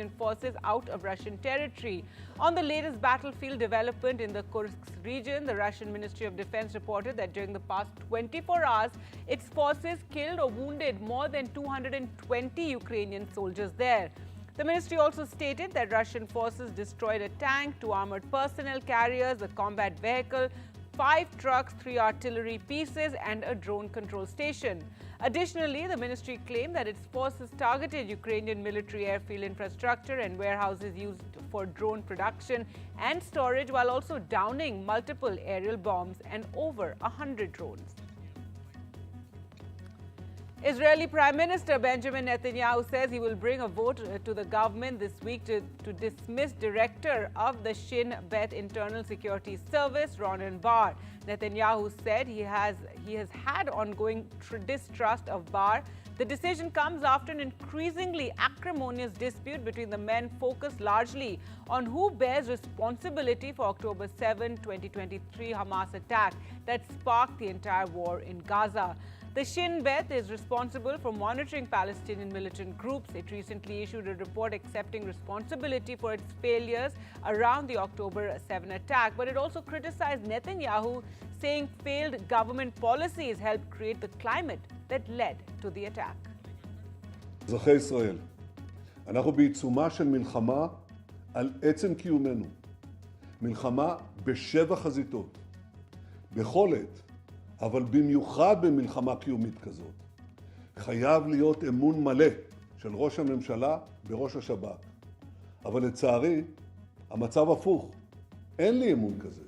Ukrainian forces out of Russian territory. On the latest battlefield development in the Kursk region, the Russian Ministry of Defense reported that during the past 24 hours, its forces killed or wounded more than 220 Ukrainian soldiers there. The ministry also stated that Russian forces destroyed a tank, 2 armored personnel carriers, a combat vehicle, 5 trucks, 3 artillery pieces, and a drone control station. Additionally, the ministry claimed that its forces targeted Ukrainian military airfield infrastructure and warehouses used for drone production and storage, while also downing multiple aerial bombs and over 100 drones. Israeli Prime Minister Benjamin Netanyahu says he will bring a vote to the government this week to dismiss director of the Shin Bet Internal Security Service, Ronen Bar. Netanyahu said he has had ongoing distrust of Bar. The decision comes after an increasingly acrimonious dispute between the men focused largely on who bears responsibility for October 7, 2023 Hamas attack that sparked the entire war in Gaza. The Shin Bet is responsible for monitoring Palestinian militant groups. It recently issued a report accepting responsibility for its failures around the October 7 attack, but it also criticized Netanyahu, saying failed government policies helped create the climate that led to the attack. אזרחי ישראל, אנחנו בעיצומה של מלחמה על עצם קיומנו. מלחמה בשבע חזיתות. בכל עת, אבל במיוחד במלחמה קיומית כזאת, חייב להיות אמון מלא של ראש הממשלה בראש השב"כ. אבל לצערי, המצב הפוך. אין לי אמון כזה.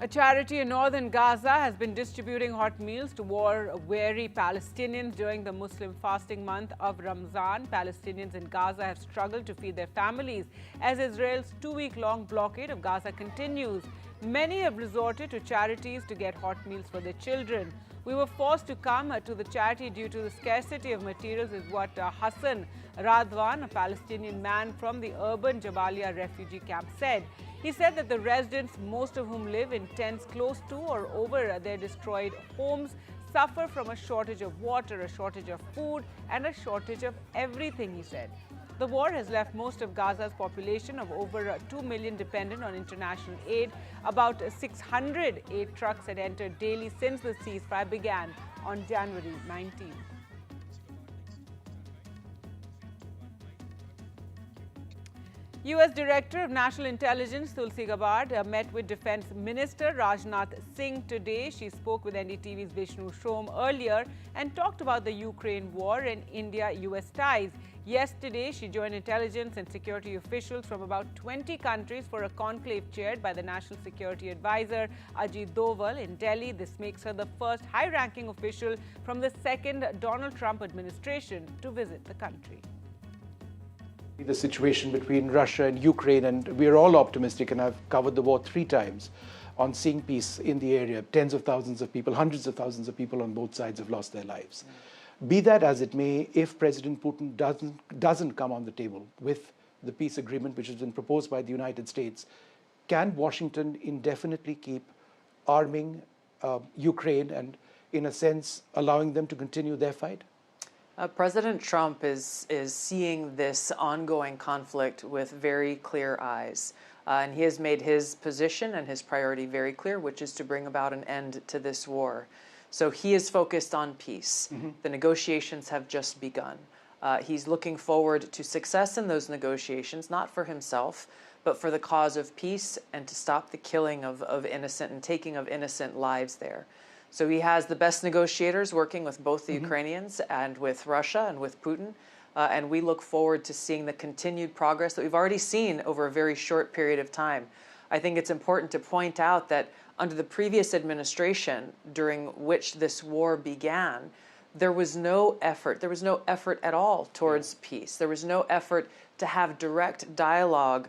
A charity in northern Gaza has been distributing hot meals to war-weary Palestinians during the Muslim fasting month of Ramzan. Palestinians in Gaza have struggled to feed their families as Israel's 2-week-long blockade of Gaza continues. Many have resorted to charities to get hot meals for their children. We were forced to come to the charity due to the scarcity of materials, is what Hassan Radwan, a Palestinian man from the urban Jabalia refugee camp, said. He said that the residents, most of whom live in tents close to or over their destroyed homes, suffer from a shortage of water, a shortage of food, and a shortage of everything, he said. The war has left most of Gaza's population of over 2 million dependent on international aid. About 600 aid trucks had entered daily since the ceasefire began on January 19. U.S. Director of National Intelligence Tulsi Gabbard met with Defense Minister Rajnath Singh today. She spoke with NDTV's Vishnu Shom earlier and talked about the Ukraine war and India-U.S. ties. Yesterday, she joined intelligence and security officials from about 20 countries for a conclave chaired by the National Security Advisor Ajit Doval in Delhi. This makes her the first high-ranking official from the second Donald Trump administration to visit the country. The situation between Russia and Ukraine, and we're all optimistic, and I've covered the war 3 times, on seeing peace in the area. Tens of thousands of people, hundreds of thousands of people on both sides have lost their lives. Be that as it may, if President Putin doesn't come on the table with the peace agreement which has been proposed by the United States, can Washington indefinitely keep arming Ukraine and, in a sense, allowing them to continue their fight? President Trump is seeing this ongoing conflict with very clear eyes. And he has made his position and his priority very clear, which is to bring about an end to this war. So he is focused on peace. The negotiations have just begun. He's looking forward to success in those negotiations, not for himself, but for the cause of peace and to stop the killing of innocent and taking of innocent lives there. So he has the best negotiators working with both the Ukrainians and with Russia and with Putin. And we look forward to seeing the continued progress that we've already seen over a very short period of time. I think it's important to point out that under the previous administration, during which this war began, there was no effort. There was no effort at all towards peace. There was no effort to have direct dialogue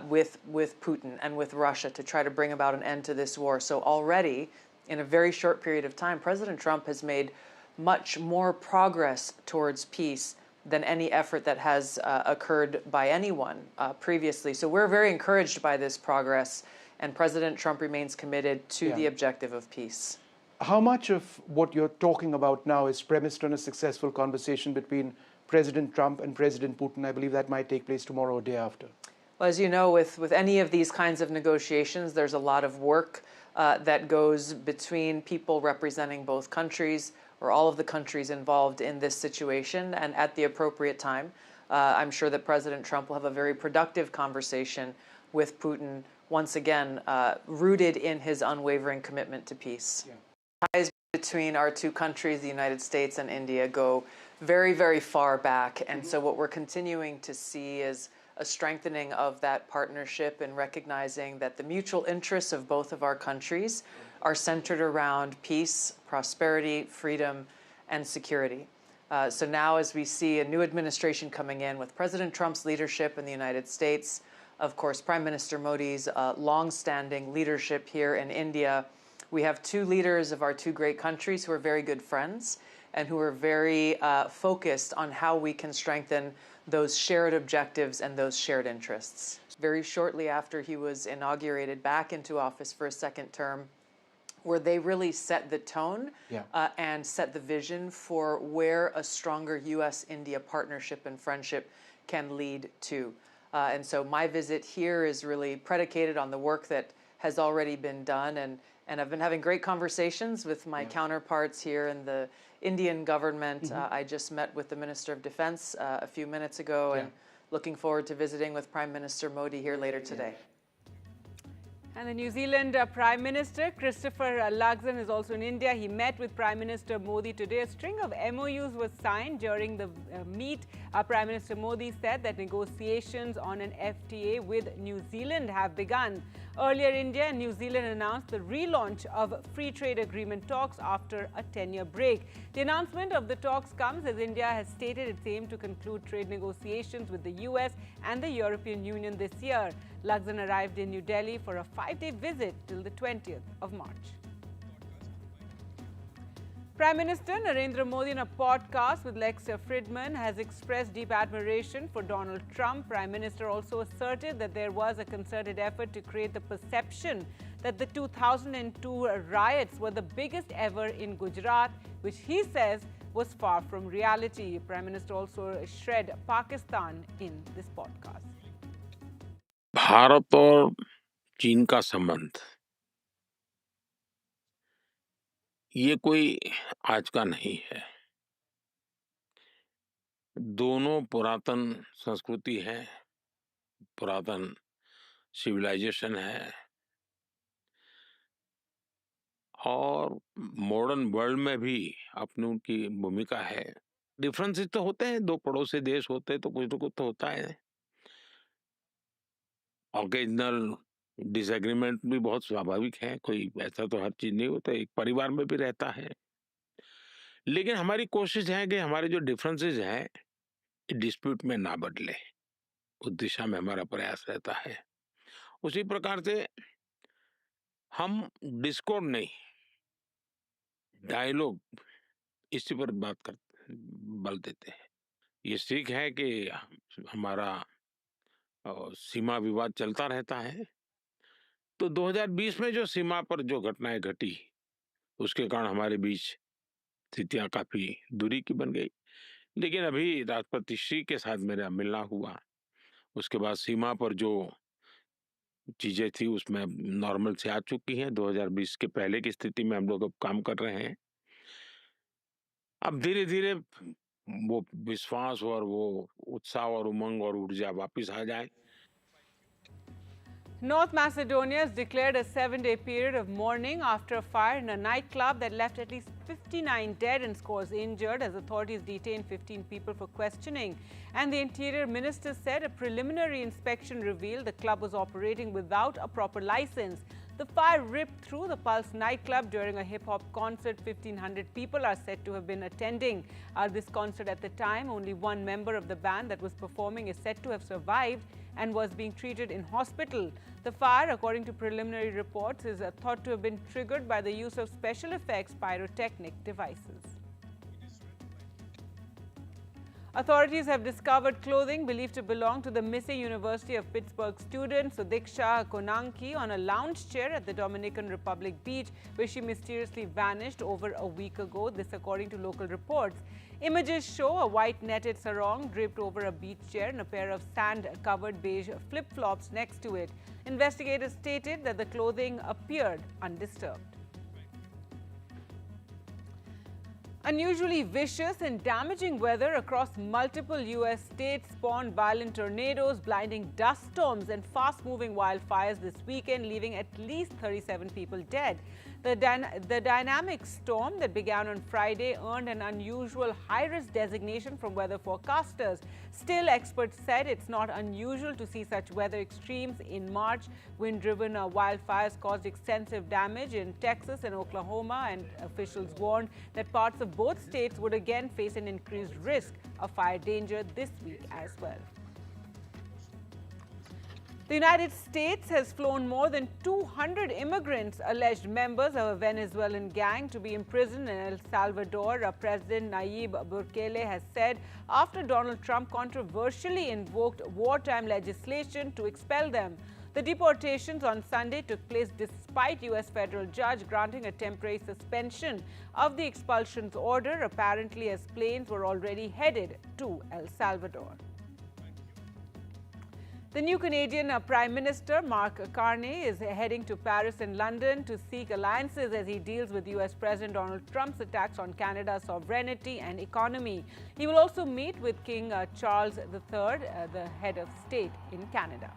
with Putin and with Russia to try to bring about an end to this war. So already, in a very short period of time, President Trump has made much more progress towards peace than any effort that has occurred by anyone previously. So we're very encouraged by this progress, and President Trump remains committed to the objective of peace. How much of what you're talking about now is premised on a successful conversation between President Trump and President Putin. I believe that might take place tomorrow or day after. Well, as you know, with any of these kinds of negotiations, there's a lot of work that goes between people representing both countries or all of the countries involved in this situation. And at the appropriate time, I'm sure that President Trump will have a very productive conversation with Putin, once again, rooted in his unwavering commitment to peace. Yeah. Ties between our two countries, the United States and India, go very, very far back. And so what we're continuing to see is a strengthening of that partnership and recognizing that the mutual interests of both of our countries are centered around peace, prosperity, freedom, and security. So now as we see a new administration coming in with President Trump's leadership in the United States, of course, Prime Minister Modi's long-standing leadership here in India, we have two leaders of our two great countries who are very good friends and who are very focused on how we can strengthen those shared objectives and those shared interests. Very shortly after he was inaugurated back into office for a second term, where they really set the tone and set the vision for where a stronger U.S.-India partnership and friendship can lead to. And so my visit here is really predicated on the work that has already been done, and I've been having great conversations with my counterparts here in the Indian government. I just met with the Minister of Defense a few minutes ago, and looking forward to visiting with Prime Minister Modi here later today. And the New Zealand Prime Minister, Christopher Luxon, is also in India. He met with Prime Minister Modi today. A string of MOUs was signed during the meet. Prime Minister Modi said that negotiations on an FTA with New Zealand have begun. Earlier, India and New Zealand announced the relaunch of free trade agreement talks after a 10-year break. The announcement of the talks comes as India has stated its aim to conclude trade negotiations with the US and the European Union this year. Luxon arrived in New Delhi for a 5-day visit till the 20th of March. Prime Minister Narendra Modi, in a podcast with Lex Fridman, has expressed deep admiration for Donald Trump. Prime Minister also asserted that there was a concerted effort to create the perception that the 2002 riots were the biggest ever in Gujarat, which he says was far from reality. Prime Minister also shred Pakistan in this podcast. Bharat और चीन का संबंध ये कोई आज का नहीं है। दोनों पुरातन संस्कृति है, पुरातन सिविलाइजेशन है और मॉडर्न वर्ल्ड में भी अपनी उनकी भूमिका है। डिफरेंसेस तो होते हैं, दो पड़ोसी देश होते हैं तो कुछ ना कुछ तो होता है। ऑकेजनल डिसएग्रीमेंट भी बहुत स्वाभाविक है, कोई ऐसा तो हर चीज नहीं होता, एक परिवार में भी रहता है। लेकिन हमारी कोशिश है कि हमारे जो डिफरेंसेस हैं डिस्प्यूट में ना बदले, उस दिशा में हमारा प्रयास रहता है। उसी प्रकार से हम डिस्कॉर्ड नहीं, डायलॉग, इसी पर बात कर बल देते हैं। ये सीख है कि हमारा सीमा विवाद चलता रहता है। तो 2020 में जो सीमा पर जो घटनाएं घटी उसके कारण हमारे बीच स्थितियां काफी दूरी की बन गई। लेकिन अभी राष्ट्रपति श्री के साथ मेरा मिलना हुआ, उसके बाद सीमा पर जो चीजें थी उसमें नॉर्मल से आ चुकी हैं। 2020 के पहले की स्थिति में हम लोग अब काम कर रहे हैं। अब धीरे धीरे वो विश्वास और वो उत्साह और उमंग और ऊर्जा वापस आ जाए। North Macedonia has declared a 7-day period of mourning after a fire in a nightclub that left at least 59 dead and scores injured as authorities detained 15 people for questioning. And the Interior Minister said a preliminary inspection revealed the club was operating without a proper license. The fire ripped through the Pulse nightclub during a hip-hop concert. 1,500 people are said to have been attending this concert at the time. Only one member of the band that was performing is said to have survived and was being treated in hospital. The fire, according to preliminary reports, is thought to have been triggered by the use of special effects pyrotechnic devices. Authorities have discovered clothing believed to belong to the missing University of Pittsburgh student Sudiksha Konanki on a lounge chair at the Dominican Republic beach, where she mysteriously vanished over a week ago. This according to local reports. Images show a white netted sarong draped over a beach chair and a pair of sand-covered beige flip-flops next to it. Investigators stated that the clothing appeared undisturbed. Unusually vicious and damaging weather across multiple U.S. states spawned violent tornadoes, blinding dust storms and fast-moving wildfires this weekend, leaving at least 37 people dead. The dynamic storm that began on Friday earned an unusual high-risk designation from weather forecasters. Still, experts said it's not unusual to see such weather extremes in March. Wind-driven wildfires caused extensive damage in Texas and Oklahoma, and officials warned that parts of both states would again face an increased risk of fire danger this week as well. The United States has flown more than 200 immigrants, alleged members of a Venezuelan gang, to be imprisoned in El Salvador. President Nayib Bukele has said after Donald Trump controversially invoked wartime legislation to expel them. The deportations on Sunday took place despite U.S. federal judge granting a temporary suspension of the expulsions order, apparently as planes were already headed to El Salvador. The new Canadian Prime Minister, Mark Carney, is heading to Paris and London to seek alliances as he deals with U.S. President Donald Trump's attacks on Canada's sovereignty and economy. He will also meet with King Charles III, the head of state in Canada.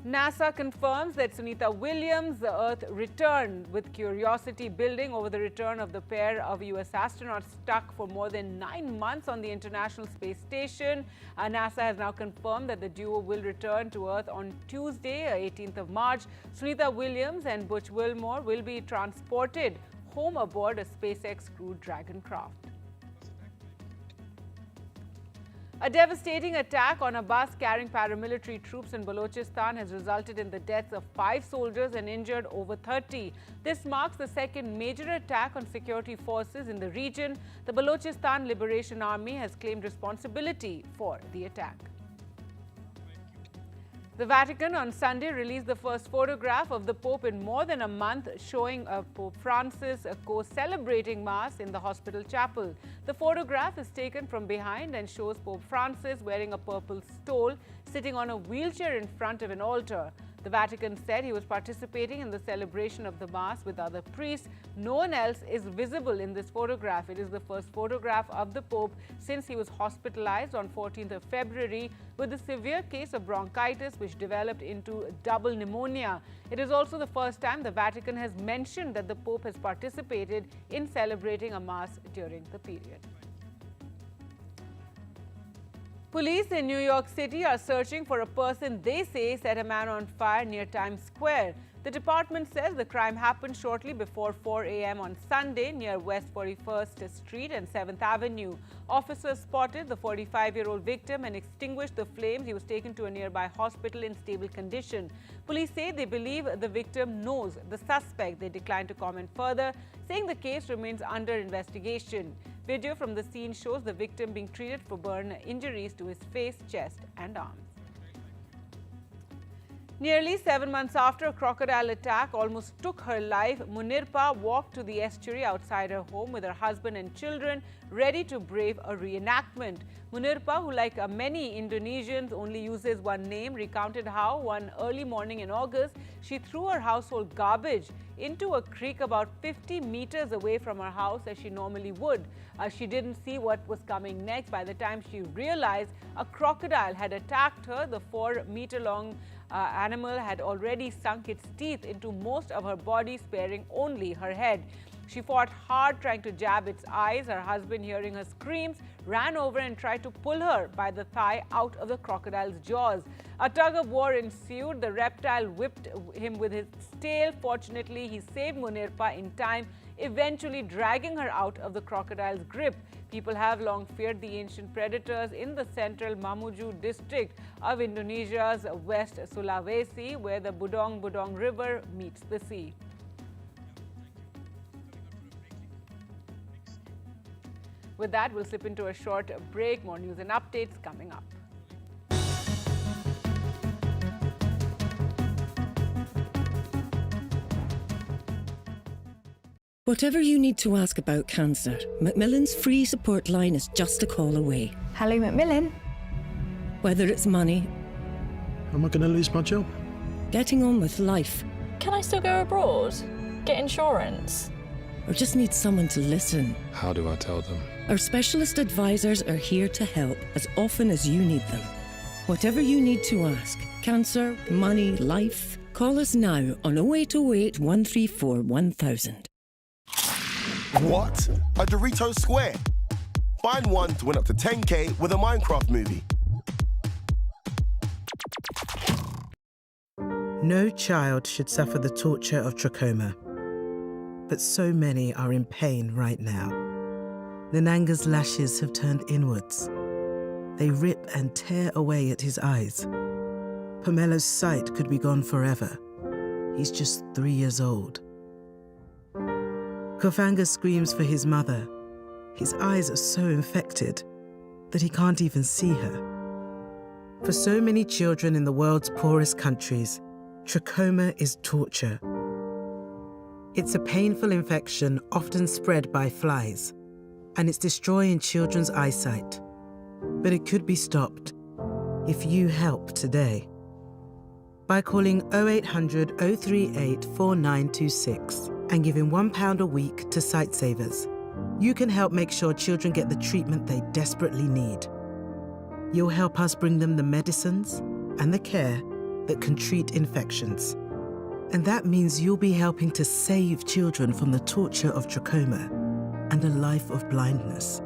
NASA confirms that Sunita Williams, the Earth returned, with curiosity building over the return of the pair of U.S. astronauts stuck for more than 9 months on the International Space Station. NASA has now confirmed that the duo will return to Earth on Tuesday, 18th of March. Sunita Williams and Butch Wilmore will be transported home aboard a SpaceX Crew Dragon craft. A devastating attack on a bus carrying paramilitary troops in Balochistan has resulted in the deaths of 5 soldiers and injured over 30. This marks the second major attack on security forces in the region. The Balochistan Liberation Army has claimed responsibility for the attack. The Vatican on Sunday released the first photograph of the Pope in more than a month, showing Pope Francis co-celebrating Mass in the hospital chapel. The photograph is taken from behind and shows Pope Francis wearing a purple stole, sitting on a wheelchair in front of an altar. The Vatican said he was participating in the celebration of the Mass with other priests. No one else is visible in this photograph. It is the first photograph of the Pope since he was hospitalized on 14th of February with a severe case of bronchitis which developed into double pneumonia. It is also the first time the Vatican has mentioned that the Pope has participated in celebrating a Mass during the period. Police in New York City are searching for a person they say set a man on fire near Times Square. The department says the crime happened shortly before 4 a.m. on Sunday near West 41st Street and 7th Avenue. Officers spotted the 45-year-old victim and extinguished the flames. He was taken to a nearby hospital in stable condition. Police say they believe the victim knows the suspect. They declined to comment further, saying the case remains under investigation. Video from the scene shows the victim being treated for burn injuries to his face, chest and arms. Nearly 7 months after a crocodile attack almost took her life, Munirpa walked to the estuary outside her home with her husband and children, ready to brave a reenactment. Munirpa, who like many Indonesians only uses one name, recounted how one early morning in August, she threw her household garbage into a creek about 50 meters away from her house as she normally would. She didn't see what was coming next. By the time she realized a crocodile had attacked her, the 4-meter-long animal had already sunk its teeth into most of her body, sparing only her head. She fought hard trying to jab its eyes. Her husband, hearing her screams, ran over and tried to pull her by the thigh out of the crocodile's jaws. A tug-of-war ensued. The reptile whipped him with its tail. Fortunately, he saved Munirpa in time, eventually dragging her out of the crocodile's grip. People have long feared the ancient predators in the central Mamuju district of Indonesia's West Sulawesi, where the Budong-Budong River meets the sea. With that, we'll slip into a short break. More news and updates coming up. Whatever you need to ask about cancer, Macmillan's free support line is just a call away. Hello, Macmillan. Whether it's money, am I going to lose my job? getting on with life, Can I still go abroad? Get insurance? or just need someone to listen, How do I tell them? our specialist advisors are here to help as often as you need them. Whatever you need to ask, cancer, money, life, call us now on 0808 134 1000. What? A Dorito Square? Find one to win up to 10K with a Minecraft movie. No child should suffer the torture of trachoma. But so many are in pain right now. Nananga's lashes have turned inwards. They rip and tear away at his eyes. Pamelo's sight could be gone forever. He's just 3 years old. Kofanga screams for his mother. His eyes are so infected that he can't even see her. For so many children in the world's poorest countries, trachoma is torture. It's a painful infection often spread by flies, and it's destroying children's eyesight. But it could be stopped if you help today. By calling 0800 038 4926 and giving £1 a week to Sightsavers, you can help make sure children get the treatment they desperately need. You'll help us bring them the medicines and the care that can treat infections. And that means you'll be helping to save children from the torture of trachoma and a life of blindness.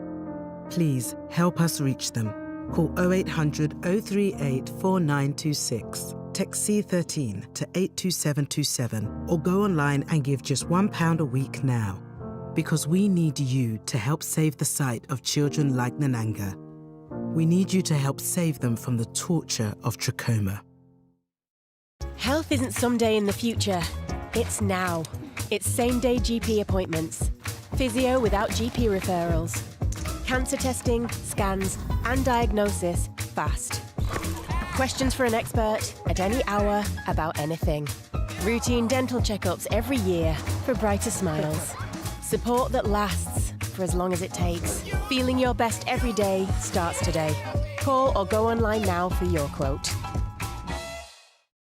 Please help us reach them. Call 0800 038 4926. Text C13 to 82727 or go online and give just £1 a week now. Because we need you to help save the sight of children like Nananga. We need you to help save them from the torture of trachoma. Health isn't someday in the future, it's now. It's same-day GP appointments, physio without GP referrals, cancer testing, scans and diagnosis fast. Questions for an expert at any hour about anything. Routine dental checkups every year for brighter smiles. Support that lasts for as long as it takes. Feeling your best every day starts today. Call or go online now for your quote.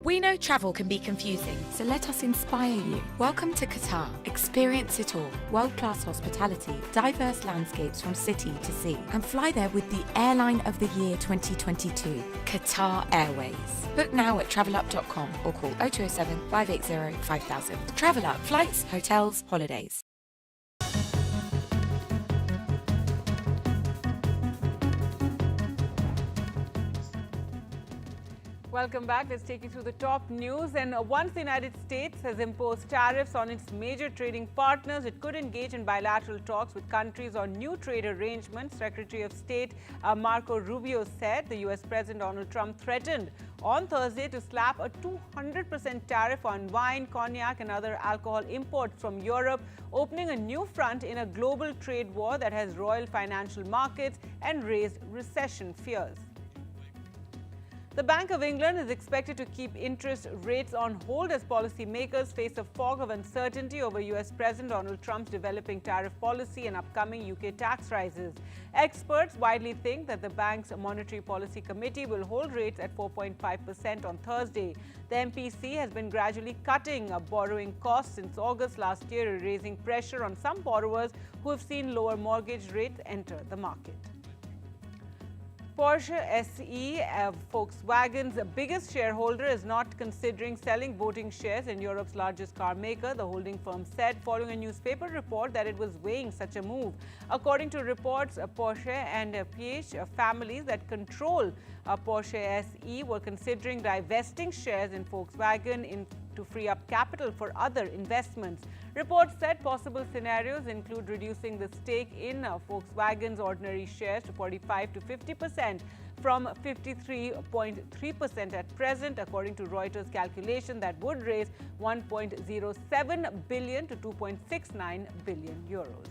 We know travel can be confusing, so let us inspire you. Welcome to Qatar. Experience it all. World-class hospitality, diverse landscapes from city to sea, and fly there with the Airline of the Year 2022, Qatar Airways. Book now at travelup.com or call 0207 580 5000. Travel Up, flights, hotels, holidays. Welcome back. Let's take you through the top news. And once the United States has imposed tariffs on its major trading partners, it could engage in bilateral talks with countries on new trade arrangements. Secretary of State Marco Rubio said the U.S. President Donald Trump threatened on Thursday to slap a 200% tariff on wine, cognac and other alcohol imports from Europe, opening a new front in a global trade war that has roiled financial markets and raised recession fears. The Bank of England is expected to keep interest rates on hold as policymakers face a fog of uncertainty over U.S. President Donald Trump's developing tariff policy and upcoming UK tax rises. Experts widely think that the bank's Monetary Policy Committee will hold rates at 4.5% on Thursday. The MPC has been gradually cutting borrowing costs since August last year, raising pressure on some borrowers who have seen lower mortgage rates enter the market. Porsche SE, Volkswagen's biggest shareholder, is not considering selling voting shares in Europe's largest car maker, the holding firm said, following a newspaper report that it was weighing such a move. According to reports, Porsche and PH families that control Porsche SE were considering divesting shares in Volkswagen to free up capital for other investments. Reports said possible scenarios include reducing the stake in Volkswagen's ordinary shares to 45 to 50% from 53.3% at present. According to Reuters calculation, that would raise 1.07 billion to 2.69 billion euros.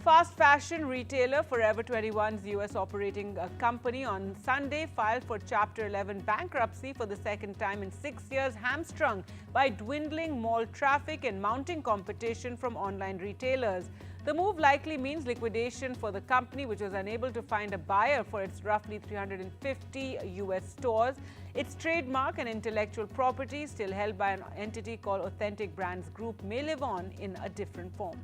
Fast fashion retailer Forever 21's U.S. operating company on Sunday filed for Chapter 11 bankruptcy for the second time in 6 years, hamstrung by dwindling mall traffic and mounting competition from online retailers. The move likely means liquidation for the company, which was unable to find a buyer for its roughly 350 U.S. stores. Its trademark and intellectual property, still held by an entity called Authentic Brands Group, may live on in a different form.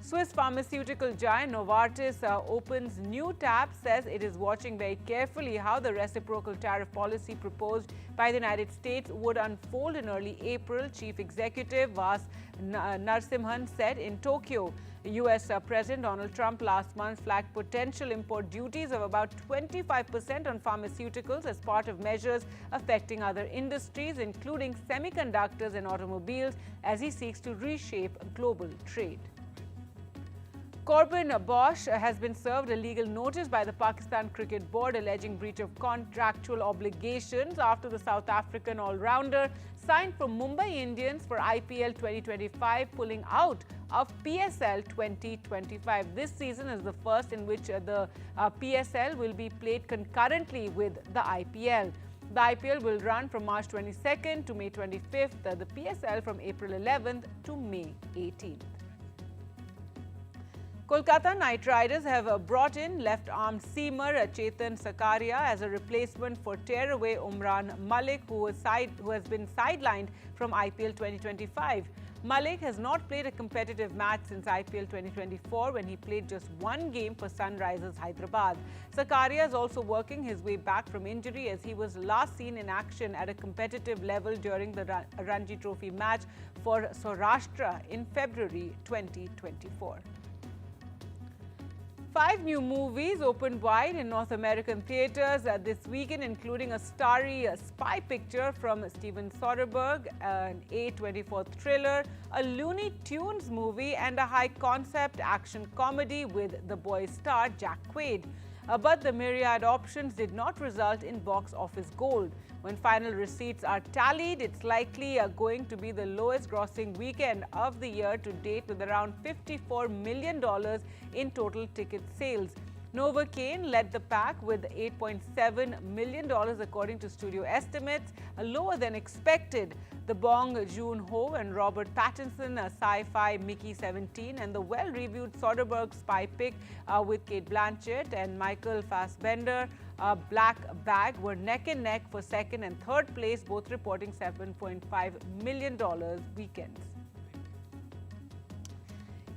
Swiss pharmaceutical giant Novartis opens new tab, says it is watching very carefully how the reciprocal tariff policy proposed by the United States would unfold in early April. Chief Executive Vas Narasimhan said in Tokyo. U.S. President Donald Trump last month flagged potential import duties of about 25% on pharmaceuticals as part of measures affecting other industries, including semiconductors and automobiles, as he seeks to reshape global trade. Corbin Bosch has been served a legal notice by the Pakistan Cricket Board alleging breach of contractual obligations after the South African all-rounder signed for Mumbai Indians for IPL 2025, pulling out of PSL 2025. This season is the first in which the PSL will be played concurrently with the IPL. The IPL will run from March 22nd to May 25th, the PSL from April 11th to May 18th. Kolkata Knight Riders have brought in left-arm seamer Chetan Sakaria as a replacement for tearaway Umran Malik, who has been sidelined from IPL 2025. Malik has not played a competitive match since IPL 2024, when he played just one game for Sunrisers Hyderabad. Sakaria is also working his way back from injury, as he was last seen in action at a competitive level during the Ranji Trophy match for Saurashtra in February 2024. 5 new movies opened wide in North American theaters this weekend, including a starry spy picture from Steven Soderbergh, an A24 thriller, a Looney Tunes movie, and a high-concept action comedy with The Boys star Jack Quaid. But the myriad options did not result in box office gold. When final receipts are tallied, it's likely going to be the lowest grossing weekend of the year to date, with around $54 million in total ticket sales. Novocaine led the pack with $8.7 million according to studio estimates, lower than expected. The Bong Joon-ho and Robert Pattinson sci-fi Mickey 17 and the well-reviewed Soderbergh spy pick with Kate Blanchett and Michael Fassbender, Black Bag, were neck and neck for second and third place, both reporting $7.5 million weekends.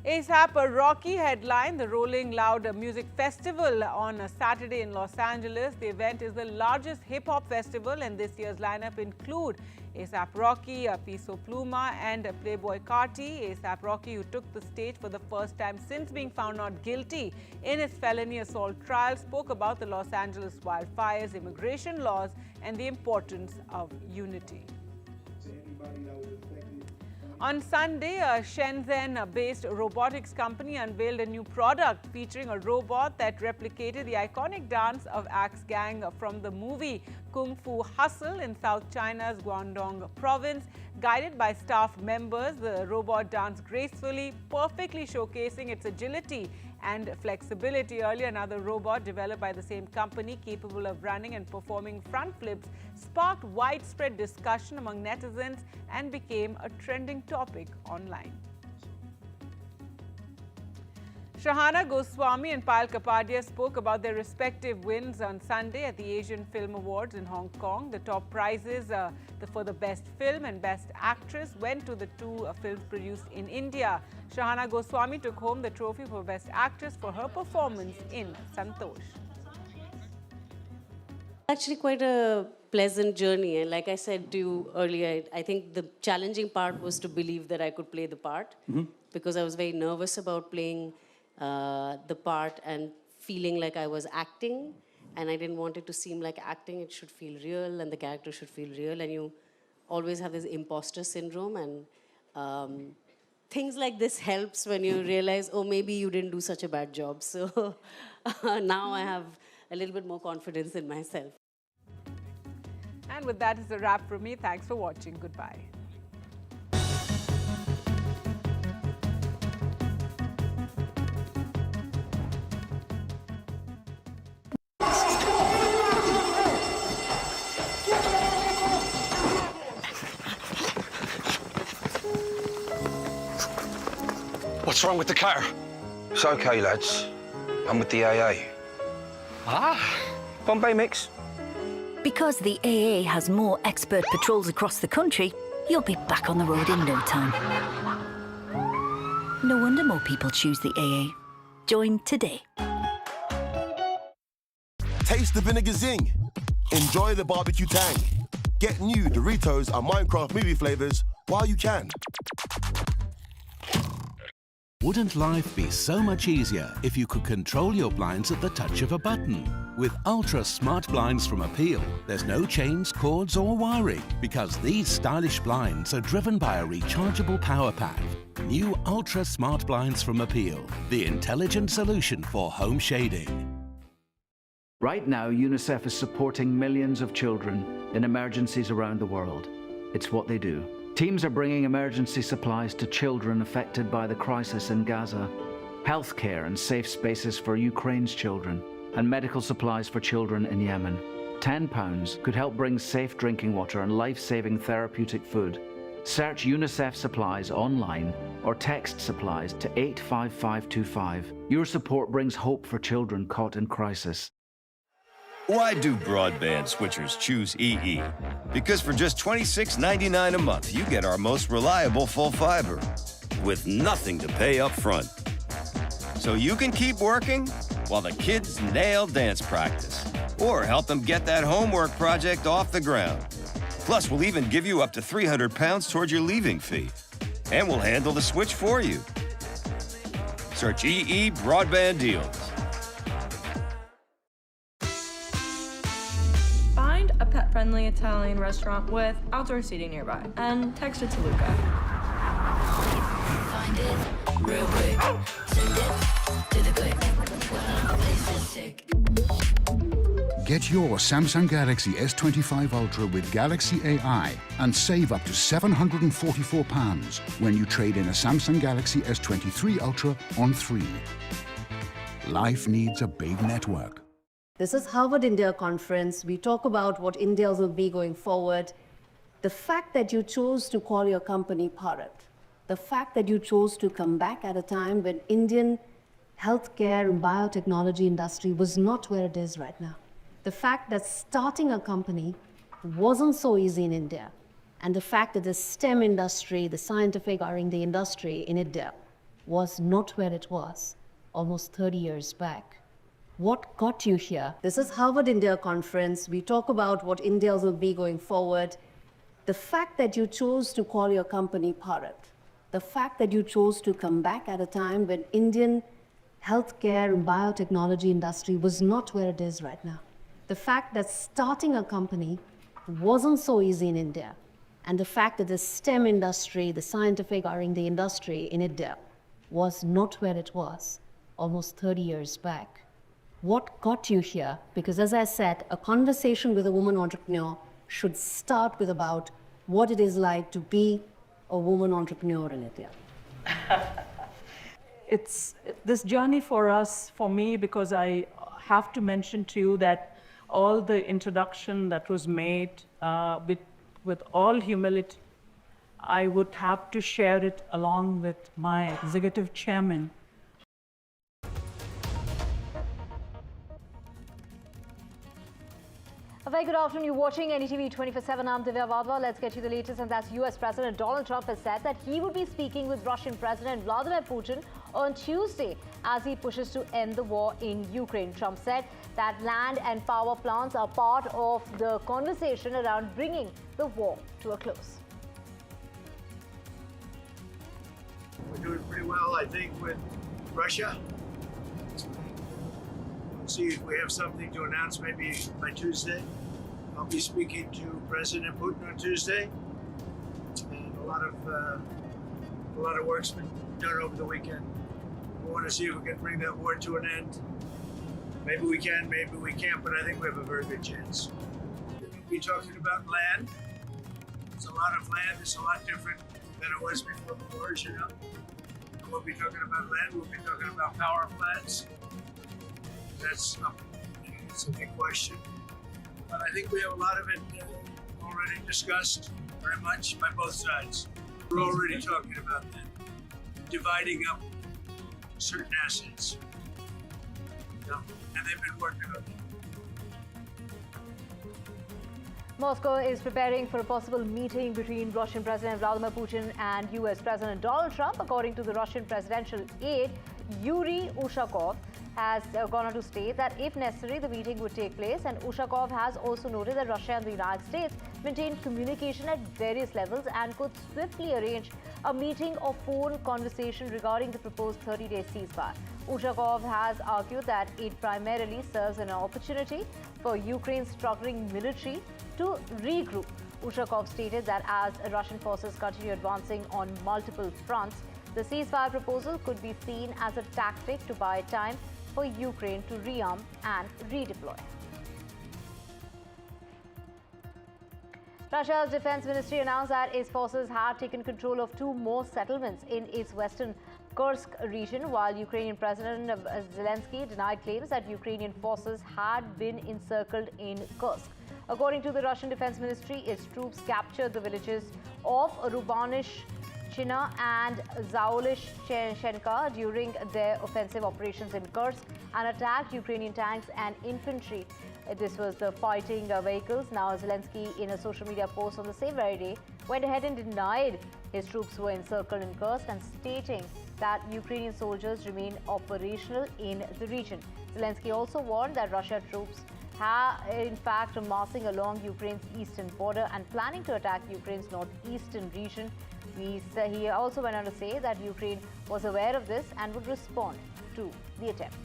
ASAP Rocky headlined the Rolling Loud Music Festival on a Saturday in Los Angeles. The event is the largest hip-hop festival, and this year's lineup include ASAP Rocky, Peso Pluma, and Playboy Carti. ASAP Rocky, who took the stage for the first time since being found not guilty in his felony assault trial, spoke about the Los Angeles wildfires, immigration laws, and the importance of unity. On Sunday, a Shenzhen-based robotics company unveiled a new product featuring a robot that replicated the iconic dance of Axe Gang from the movie Kung Fu Hustle in South China's Guangdong province. Guided by staff members, the robot danced gracefully, perfectly showcasing its agility and flexibility. Earlier, another robot developed by the same company, capable of running and performing front flips, sparked widespread discussion among netizens and became a trending topic online. Shahana Goswami and Payal Kapadia spoke about their respective wins on Sunday at the Asian Film Awards in Hong Kong. The top prizes for the Best Film and Best Actress went to the two films produced in India. Shahana Goswami took home the trophy for Best Actress for her performance in Santosh. Actually, quite a pleasant journey. And like I said to you earlier, I think the challenging part was to believe that I could play the part, because I was very nervous about playing the part and feeling like I was acting, and I didn't want it to seem like acting. It should feel real, and the character should feel real, and you always have this imposter syndrome, and things like this helps when you realize, oh, maybe you didn't do such a bad job. So now I have a little bit more confidence in myself. And with that is a wrap from me. Thanks for watching. Goodbye. wrong with the car? It's okay, lads. I'm with the AA. Bombay mix. Because the AA has more expert patrols across the country, you'll be back on the road in no time. No wonder more people choose the AA. Join today. Taste the vinegar zing. Enjoy the barbecue tang. Get new Doritos and Minecraft movie flavors while you can. Wouldn't life be so much easier if you could control your blinds at the touch of a button? With Ultra Smart Blinds from Appeal, there's no chains, cords or wiring because these stylish blinds are driven by a rechargeable power pack. New Ultra Smart Blinds from Appeal, the intelligent solution for home shading. Right now, UNICEF is supporting millions of children in emergencies around the world. It's what they do. Teams are bringing emergency supplies to children affected by the crisis in Gaza, healthcare and safe spaces for Ukraine's children, and medical supplies for children in Yemen. £10 could help bring safe drinking water and life-saving therapeutic food. Search UNICEF supplies online or text supplies to 85525. Your support brings hope for children caught in crisis. Why do broadband switchers choose EE? Because for just $26.99 a month, you get our most reliable full fiber with nothing to pay up front. So you can keep working while the kids nail dance practice or help them get that homework project off the ground. Plus, we'll even give you up to £300 towards your leaving fee. And we'll handle the switch for you. Search EE Broadband Deals. Find a pet-friendly Italian restaurant with outdoor seating nearby and text it to Luca. Find it real quick. Send it to the click. Well, the place is sick. Get your Samsung Galaxy S25 Ultra with Galaxy AI and save up to £744 when you trade in a Samsung Galaxy S23 Ultra on 3. Life needs a big network. This is Harvard India Conference. We talk about what India will be going forward. The fact that you chose to call your company Bharat, the fact that you chose to come back at a time when Indian healthcare and biotechnology industry was not where it is right now. The fact that starting a company wasn't so easy in India. And the fact that the STEM industry, the scientific R&D industry in India was not where it was almost 30 years back. What got you here? This is Harvard India Conference. We talk about what India will be going forward. The fact that you chose to call your company Bharat, the fact that you chose to come back at a time when Indian healthcare and biotechnology industry was not where it is right now. The fact that starting a company wasn't so easy in India. And the fact that the STEM industry, the scientific R&D industry in India was not where it was almost 30 years back. What got you here? Because as I said, a conversation with a woman entrepreneur should start with about what it is like to be a woman entrepreneur in India. It's this journey for us, for me, because I have to mention to you that all the introduction that was made with all humility, I would have to share it along with my executive chairman. A very good afternoon. You're watching NDTV 24/7. I'm Divya Vadva. Let's get you the latest, and that's US President Donald Trump has said that he will be speaking with Russian President Vladimir Putin on Tuesday as he pushes to end the war in Ukraine. Trump said that land and power plants are part of the conversation around bringing the war to a close. We're doing pretty well, I think, with Russia. See if we have something to announce maybe by Tuesday. I'll be speaking to President Putin on Tuesday, and a lot of work's been done over the weekend. We want to see if we can bring that war to an end. Maybe we can, maybe we can't, but I think we have a very good chance. We'll be talking about land. There's a lot of land. It's a lot different than it was before the war, you know. And we'll be talking about land. We'll be talking about power plants. That's it's a big question. But I think we have a lot of it already discussed very much by both sides. We're already talking about that. Dividing up certain assets. And they've been working on it. Moscow is preparing for a possible meeting between Russian President Vladimir Putin and US President Donald Trump. According to the Russian presidential aide, Yuri Ushakov has gone on to state that if necessary, the meeting would take place. And Ushakov has also noted that Russia and the United States maintain communication at various levels and could swiftly arrange a meeting or phone conversation regarding the proposed 30-day ceasefire. Ushakov has argued that it primarily serves an opportunity for Ukraine's struggling military to regroup. Ushakov stated that as Russian forces continue advancing on multiple fronts, the ceasefire proposal could be seen as a tactic to buy time for Ukraine to rearm and redeploy. Russia's defense ministry announced that its forces had taken control of 2 more settlements in its western Kursk region, while Ukrainian President Zelensky denied claims that Ukrainian forces had been encircled in Kursk. According to the Russian Defense Ministry, its troops captured the villages of Rubanish-China and Zaolishchenka during their offensive operations in Kursk and attacked Ukrainian tanks and infantry. This was the fighting vehicles. Now, Zelensky, in a social media post on the same very day, went ahead and denied his troops were encircled in Kursk and stating that Ukrainian soldiers remain operational in the region. Zelensky also warned that Russian troops are in fact amassing along Ukraine's eastern border and planning to attack Ukraine's northeastern region. He also went on to say that Ukraine was aware of this and would respond to the attempt.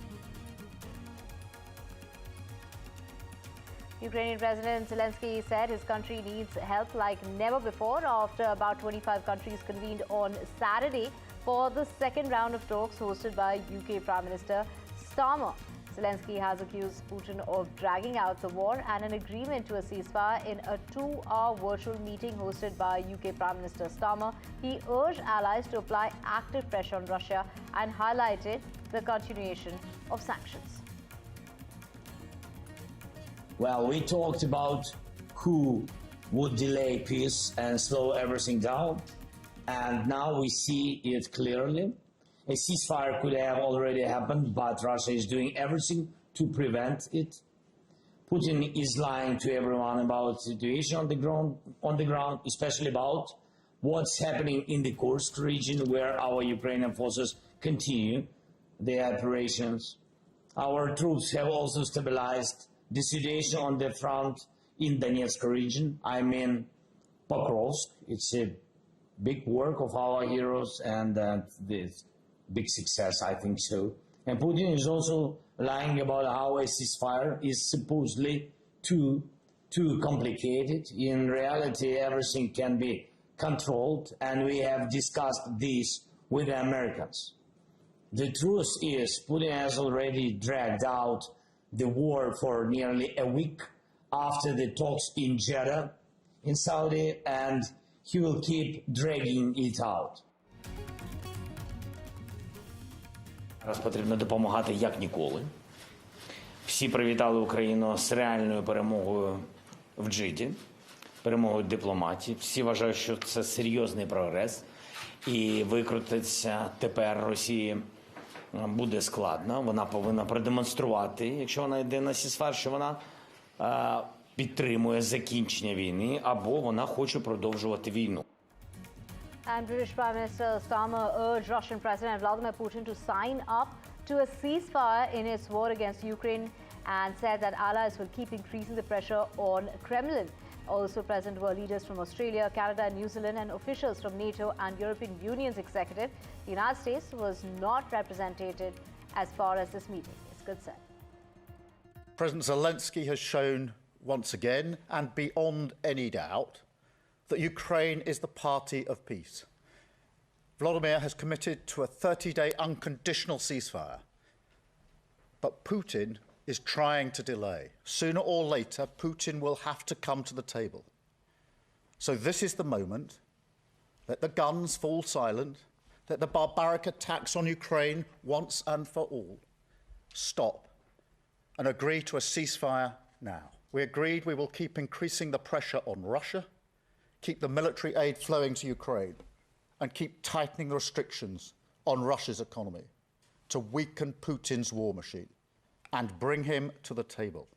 Ukrainian President Zelensky said his country needs help like never before after about 25 countries convened on Saturday for the second round of talks hosted by UK Prime Minister Starmer. Zelensky has accused Putin of dragging out the war and an agreement to a ceasefire in a 2-hour virtual meeting hosted by UK Prime Minister Starmer. He urged allies to apply active pressure on Russia and highlighted the continuation of sanctions. Well, we talked about who would delay peace and slow everything down, and now we see it clearly. A ceasefire could have already happened, but Russia is doing everything to prevent it. Putin is lying to everyone about the situation on the ground, especially about what's happening in the Kursk region, where our Ukrainian forces continue their operations. Our troops have also stabilized the situation on the front in Donetsk region, I mean Pokrovsk. It's a big work of our heroes and this big success, I think so. And Putin is also lying about how a ceasefire is supposedly too complicated. In reality, everything can be controlled, and we have discussed this with the Americans. The truth is, Putin has already dragged out the war for nearly a week after the talks in Jeddah in Saudi, and he will keep dragging it out. Зараз потрібно допомагати як ніколи. Всі привітали Україну з реальною перемогою в Джиді, перемогою дипломатії. Всі вважають, що це серйозний прогрес. І викрутитися тепер Росії буде складно. Вона повинна продемонструвати, якщо вона йде на ceasefire, що вона підтримує закінчення війни, або вона хоче продовжувати війну. And British Prime Minister Starmer urged Russian President Vladimir Putin to sign up to a ceasefire in its war against Ukraine and said that allies will keep increasing the pressure on Kremlin. Also present were leaders from Australia, Canada, New Zealand and officials from NATO and European Union's executive. The United States was not represented as far as this meeting is concerned. President Zelensky has shown once again and beyond any doubt that Ukraine is the party of peace. Volodymyr has committed to a 30-day unconditional ceasefire, but Putin is trying to delay. Sooner or later, Putin will have to come to the table. So this is the moment. Let the guns fall silent. Let the barbaric attacks on Ukraine once and for all stop, and agree to a ceasefire now. We agreed we will keep increasing the pressure on Russia, keep the military aid flowing to Ukraine, and keep tightening the restrictions on Russia's economy. to weaken Putin's war machine and bring him to the table.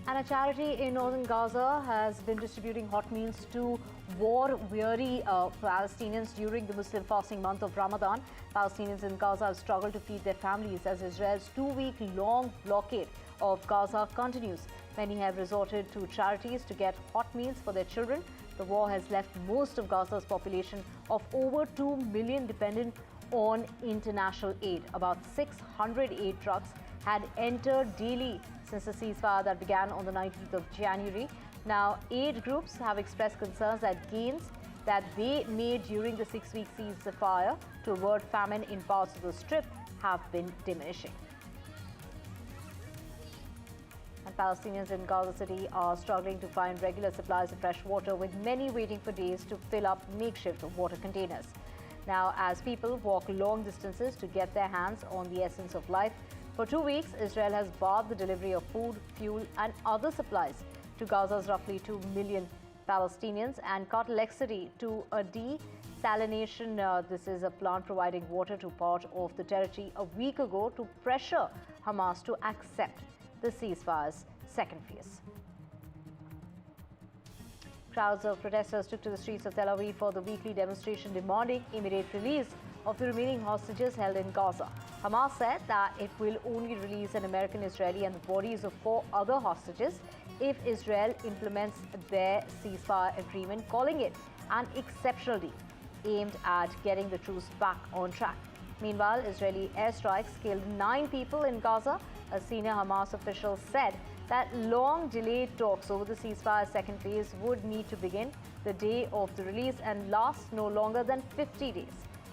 And a charity in northern Gaza has been distributing hot meals to war-weary Palestinians during the Muslim fasting month of Ramadan. Palestinians in Gaza have struggled to feed their families as Israel's 2-week-long blockade of Gaza continues. Many have resorted to charities to get hot meals for their children. The war has left most of Gaza's population of over 2 million dependent on international aid. About 600 aid trucks had entered daily since the ceasefire that began on the 19th of January. Now, aid groups have expressed concerns that gains that they made during the 6-week ceasefire to avert famine in parts of the Strip have been diminishing. And Palestinians in Gaza City are struggling to find regular supplies of fresh water, with many waiting for days to fill up makeshift water containers. Now, as people walk long distances to get their hands on the essence of life, for 2 weeks, Israel has barred the delivery of food, fuel and other supplies to Gaza's roughly 2 million Palestinians and cut electricity to a desalination. This is a plant providing water to part of the territory a week ago to pressure Hamas to accept the ceasefire's second phase. Crowds of protesters took to the streets of Tel Aviv for the weekly demonstration demanding immediate release of the remaining hostages held in Gaza. Hamas said that it will only release an American, Israeli and the bodies of 4 other hostages if Israel implements their ceasefire agreement, calling it an exceptional deal aimed at getting the truce back on track. Meanwhile, Israeli airstrikes killed 9 people in Gaza. A senior Hamas official said that long-delayed talks over the ceasefire's second phase would need to begin the day of the release and last no longer than 50 days.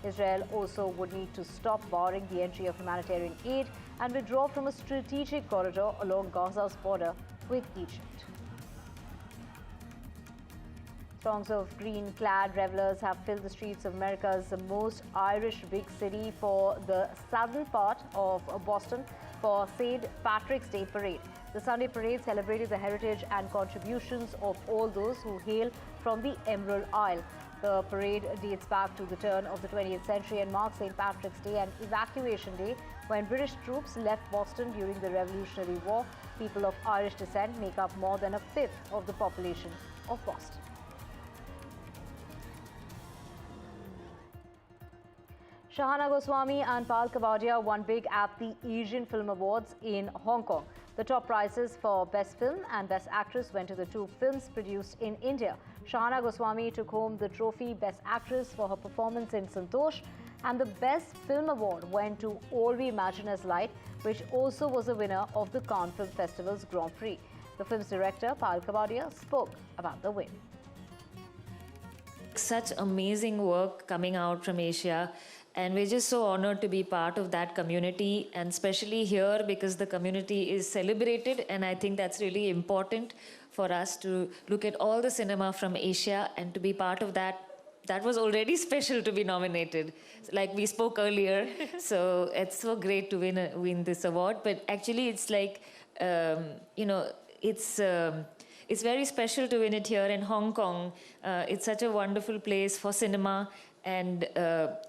Israel also would need to stop barring the entry of humanitarian aid and withdraw from a strategic corridor along Gaza's border with Egypt. Throngs of green-clad revelers have filled the streets of America's most Irish big city for the southern part of Boston for St. Patrick's Day parade. The Sunday parade celebrated the heritage and contributions of all those who hail from the Emerald Isle. The parade dates back to the turn of the 20th century and marks St. Patrick's Day and Evacuation Day, when British troops left Boston during the Revolutionary War. People of Irish descent make up more than a fifth of the population of Boston. Shahana Goswami and Pal Kabadia won big at the Asian Film Awards in Hong Kong. The top prizes for Best Film and Best Actress went to the 2 films produced in India. Shahana Goswami took home the trophy Best Actress for her performance in Santosh, and the Best Film Award went to All We Imagine as Light, which also was the winner of the Cannes Film Festival's Grand Prix. The film's director, Pal Kabadia, spoke about the win. Such amazing work coming out from Asia. And we're just so honored to be part of that community, and especially here because the community is celebrated, and I think that's really important for us to look at all the cinema from Asia and to be part of that. That was already special to be nominated, like we spoke earlier. So it's so great to win this award. But actually it's like, it's very special to win it here in Hong Kong. It's such a wonderful place for cinema. And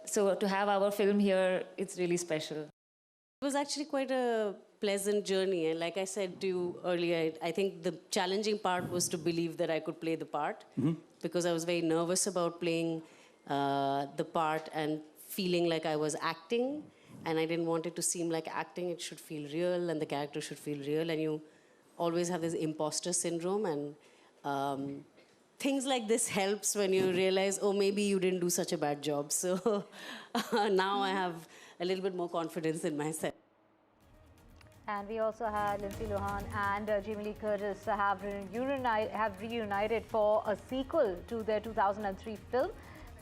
so to have our film here, it's really special. It was actually quite a pleasant journey. And like I said to you earlier, I think the challenging part was to believe that I could play the part, because I was very nervous about playing the part and feeling like I was acting. And I didn't want it to seem like acting. It should feel real and the character should feel real. And you always have this imposter syndrome. And things like this helps when you realize, oh, maybe you didn't do such a bad job. So now I have a little bit more confidence in myself. And we also had Lindsay Lohan and Jamie Lee Curtis have reunited for a sequel to their 2003 film,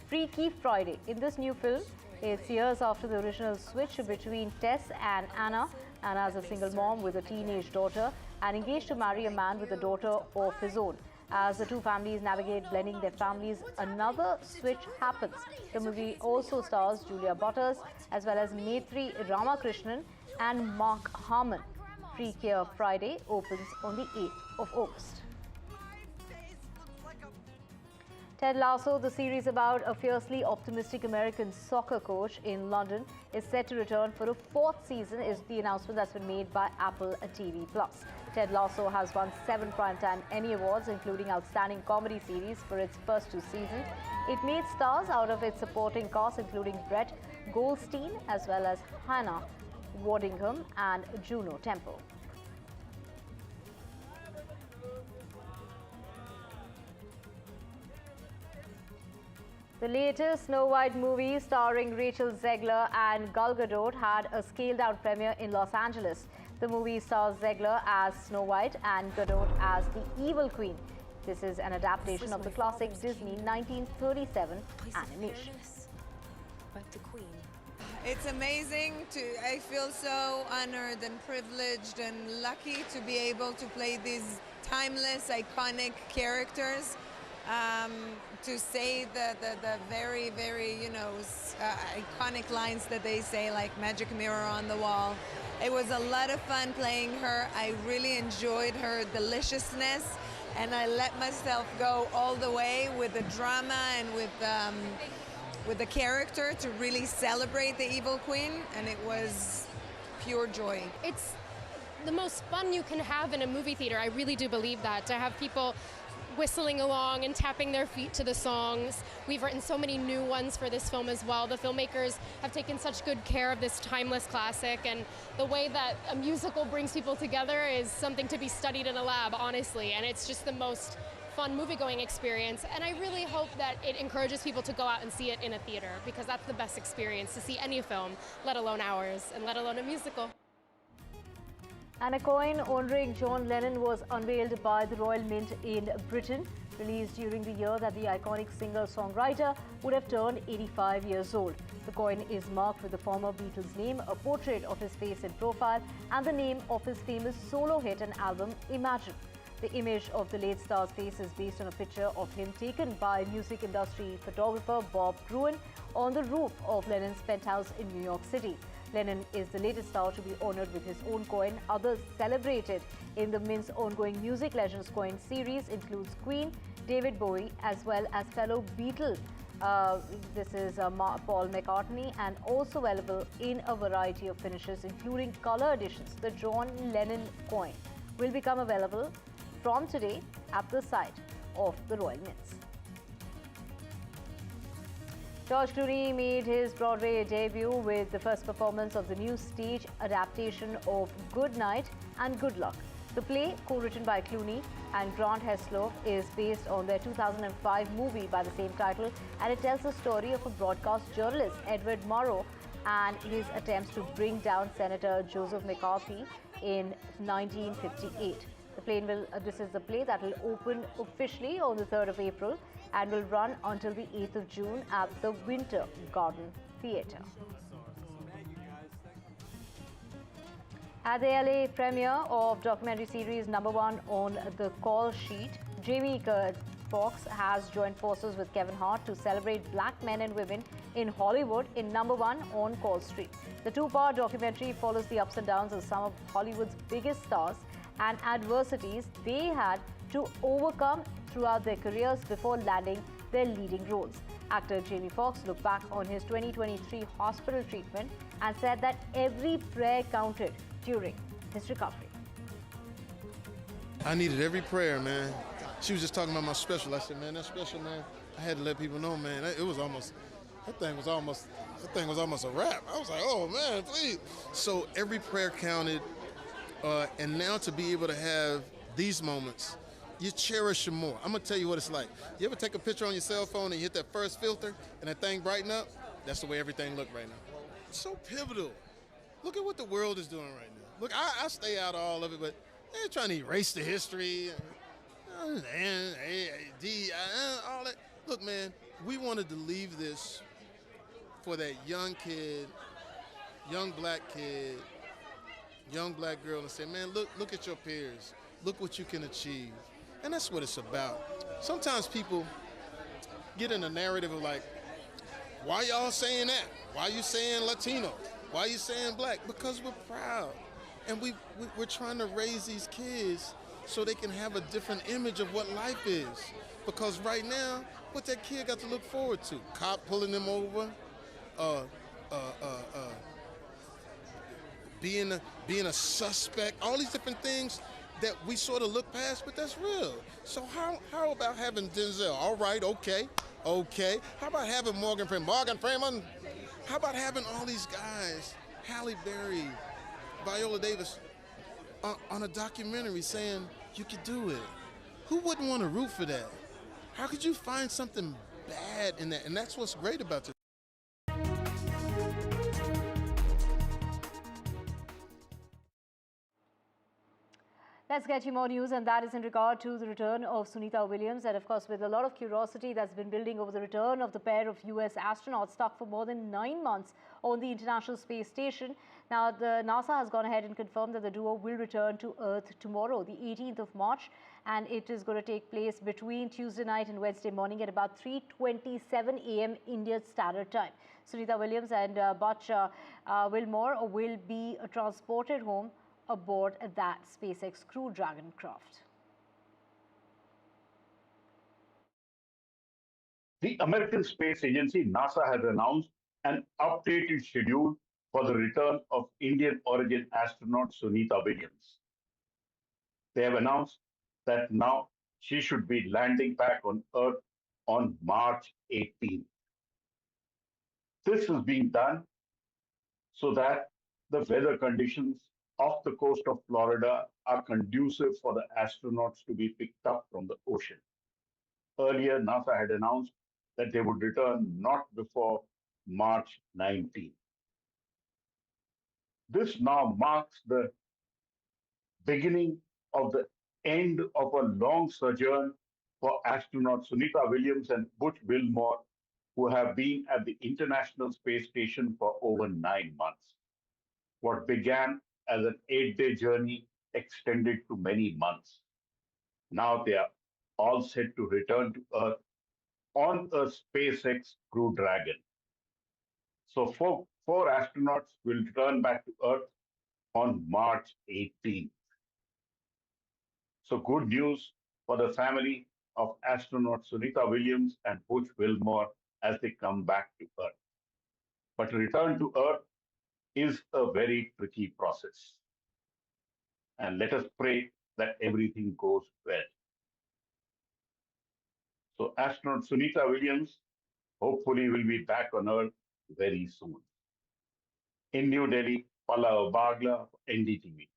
Freaky Friday. In this new film, it's years after the original switch between Tess and Anna. Anna is a single mom with a teenage daughter and engaged to marry a man with a daughter of his own. As the two families navigate blending their families, another switch happens. The movie also stars Julia Butters as well as Maitri Ramakrishnan and Mark Harmon. Freaky Friday opens on the 8th of August. Ted Lasso, the series about a fiercely optimistic American soccer coach in London, is set to return for a 4th season, is the announcement that's been made by Apple TV+. Ted Lasso has won 7 Primetime Emmy Awards, including Outstanding Comedy Series for its first 2 seasons. It made stars out of its supporting cast, including Brett Goldstein, as well as Hannah Waddingham and Juno Temple. The latest Snow White movie starring Rachel Zegler and Gal Gadot had a scaled-down premiere in Los Angeles. The movie stars Zegler as Snow White and Gadot as the Evil Queen. This is an adaptation of the classic Disney 1937 animation. Like the Queen. It's amazing. I feel so honored and privileged and lucky to be able to play these timeless, iconic characters. To say the very, very, iconic lines that they say, like magic mirror on the wall. It was a lot of fun playing her. I really enjoyed her deliciousness, and I let myself go all the way with the drama and with the character to really celebrate the Evil Queen, and it was pure joy. It's the most fun you can have in a movie theater. I really do believe that, to have people whistling along and tapping their feet to the songs. We've written so many new ones for this film as well. The filmmakers have taken such good care of this timeless classic, and the way that a musical brings people together is something to be studied in a lab, honestly, and it's just the most fun movie-going experience, and I really hope that it encourages people to go out and see it in a theater, because that's the best experience to see any film, let alone ours, and let alone a musical. And a coin honoring John Lennon was unveiled by the Royal Mint in Britain, released during the year that the iconic singer-songwriter would have turned 85 years old. The coin is marked with the former Beatles' name, a portrait of his face in profile, and the name of his famous solo hit and album, Imagine. The image of the late star's face is based on a picture of him taken by music industry photographer Bob Gruen on the roof of Lennon's penthouse in New York City. Lennon is the latest star to be honored with his own coin. Others celebrated in the Mint's ongoing Music Legends coin series includes Queen, David Bowie, as well as fellow Beatle. This is Paul McCartney, and also available in a variety of finishes, including color editions. The John Lennon coin will become available from today at the site of the Royal Mints. George Clooney made his Broadway debut with the first performance of the new stage adaptation of Good Night and Good Luck. The play, co-written by Clooney and Grant Heslov, is based on their 2005 movie by the same title, and it tells the story of a broadcast journalist, Edward Murrow, and his attempts to bring down Senator Joseph McCarthy in 1958. This is the play that will open officially on the 3rd of April and will run until the 8th of June at the Winter Garden Theatre. At the LA premiere of documentary series #1 on the Call Sheet, Jamie Foxx has joined forces with Kevin Hart to celebrate black men and women in Hollywood in #1 on Call Street. The 2-part documentary follows the ups and downs of some of Hollywood's biggest stars and adversities they had to overcome throughout their careers before landing their leading roles. Actor Jamie Foxx looked back on his 2023 hospital treatment and said that every prayer counted during his recovery. I needed every prayer, man. She was just talking about my special. I said, man, that special, man, I had to let people know, man. It was almost, that thing was almost a wrap. I was like, oh, man, please. So every prayer counted. And now to be able to have these moments, you cherish them more. I'm going to tell you what it's like. You ever take a picture on your cell phone and you hit that first filter and that thing brighten up? That's the way everything look right now. It's so pivotal. Look at what the world is doing right now. Look, I stay out of all of it, but they're trying to erase the history and all that. Look, man, we wanted to leave this for that young kid, young black kid, young black girl, and say, man, look at your peers. Look what you can achieve. And that's what it's about. Sometimes people get in a narrative of like, why y'all saying that? Why you saying Latino? Why you saying black? Because we're proud. And we're trying to raise these kids so they can have a different image of what life is. Because right now, what that kid got to look forward to? Cop pulling them over, being a suspect, all these different things that we sort of look past, but that's real. So how about having Denzel? All right, okay. How about having Morgan Freeman? How about having all these guys, Halle Berry, Viola Davis, on a documentary saying you could do it? Who wouldn't want to root for that? How could you find something bad in that? And that's what's great about this. Let's get you more news, and that is in regard to the return of Sunita Williams. And of course, with a lot of curiosity that's been building over the return of the pair of US astronauts stuck for more than 9 months on the International Space Station. Now, the NASA has gone ahead and confirmed that the duo will return to Earth tomorrow, the 18th of March, and it is going to take place between Tuesday night and Wednesday morning at about 3:27 a.m. Indian Standard Time. Sunita Williams and Butch Wilmore will be transported home aboard that SpaceX Crew Dragon craft. The American Space Agency, NASA, has announced an updated schedule for the return of Indian origin astronaut Sunita Williams. They have announced that now she should be landing back on Earth on March 18th. This is being done so that the weather conditions off the coast of Florida are conducive for the astronauts to be picked up from the ocean. Earlier, NASA had announced that they would return not before March 19th. This now marks the beginning of the end of a long sojourn for astronauts Sunita Williams and Butch Wilmore, who have been at the International Space Station for over 9 months. What began as an 8-day journey extended to many months. Now they are all set to return to Earth on a SpaceX Crew Dragon. So four astronauts will return back to Earth on March 18th. So good news for the family of astronaut Sunita Williams and Butch Wilmore as they come back to Earth. But return to Earth is a very tricky process. And let us pray that everything goes well. So astronaut Sunita Williams hopefully will be back on Earth very soon. In New Delhi, Pallav Bagla, NDTV.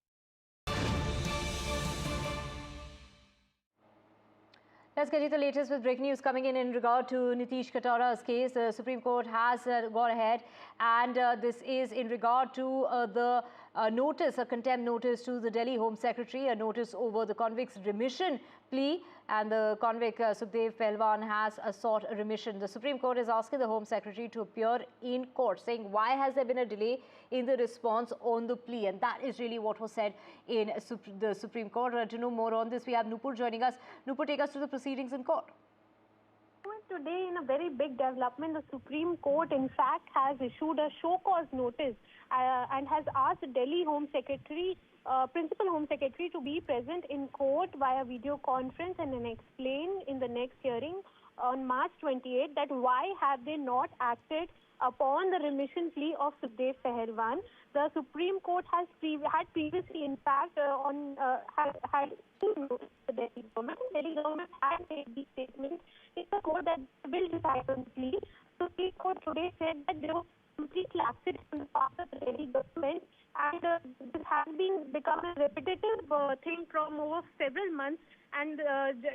Let's get you the latest with breaking news coming in regard to Nitish Katara's case. The Supreme Court has gone ahead, and this is in regard to the notice, a contempt notice to the Delhi Home Secretary, a notice over the convict's remission plea, and the convict Sukhdev Pelwan has sought a remission. The Supreme Court is asking the Home Secretary to appear in court, saying why has there been a delay in the response on the plea, and that is really what was said in the Supreme Court. To know more on this, we have Nupur joining us. Nupur, take us to the proceedings in court. Today, in a very big development, the Supreme Court, in fact, has issued a show cause notice and has asked Delhi Home Secretary, Principal Home Secretary, to be present in court via video conference and then explain in the next hearing on March 28 that why have they not acted upon the remission plea of Sukhdev Pelwan. The Supreme Court has had previously, in fact, had the Delhi government. The Delhi government had made these statements in the court that will decide on the plea. The Supreme Court today said that there was complete laxity on the part of the Delhi government, and this has become a repetitive thing from over several months. And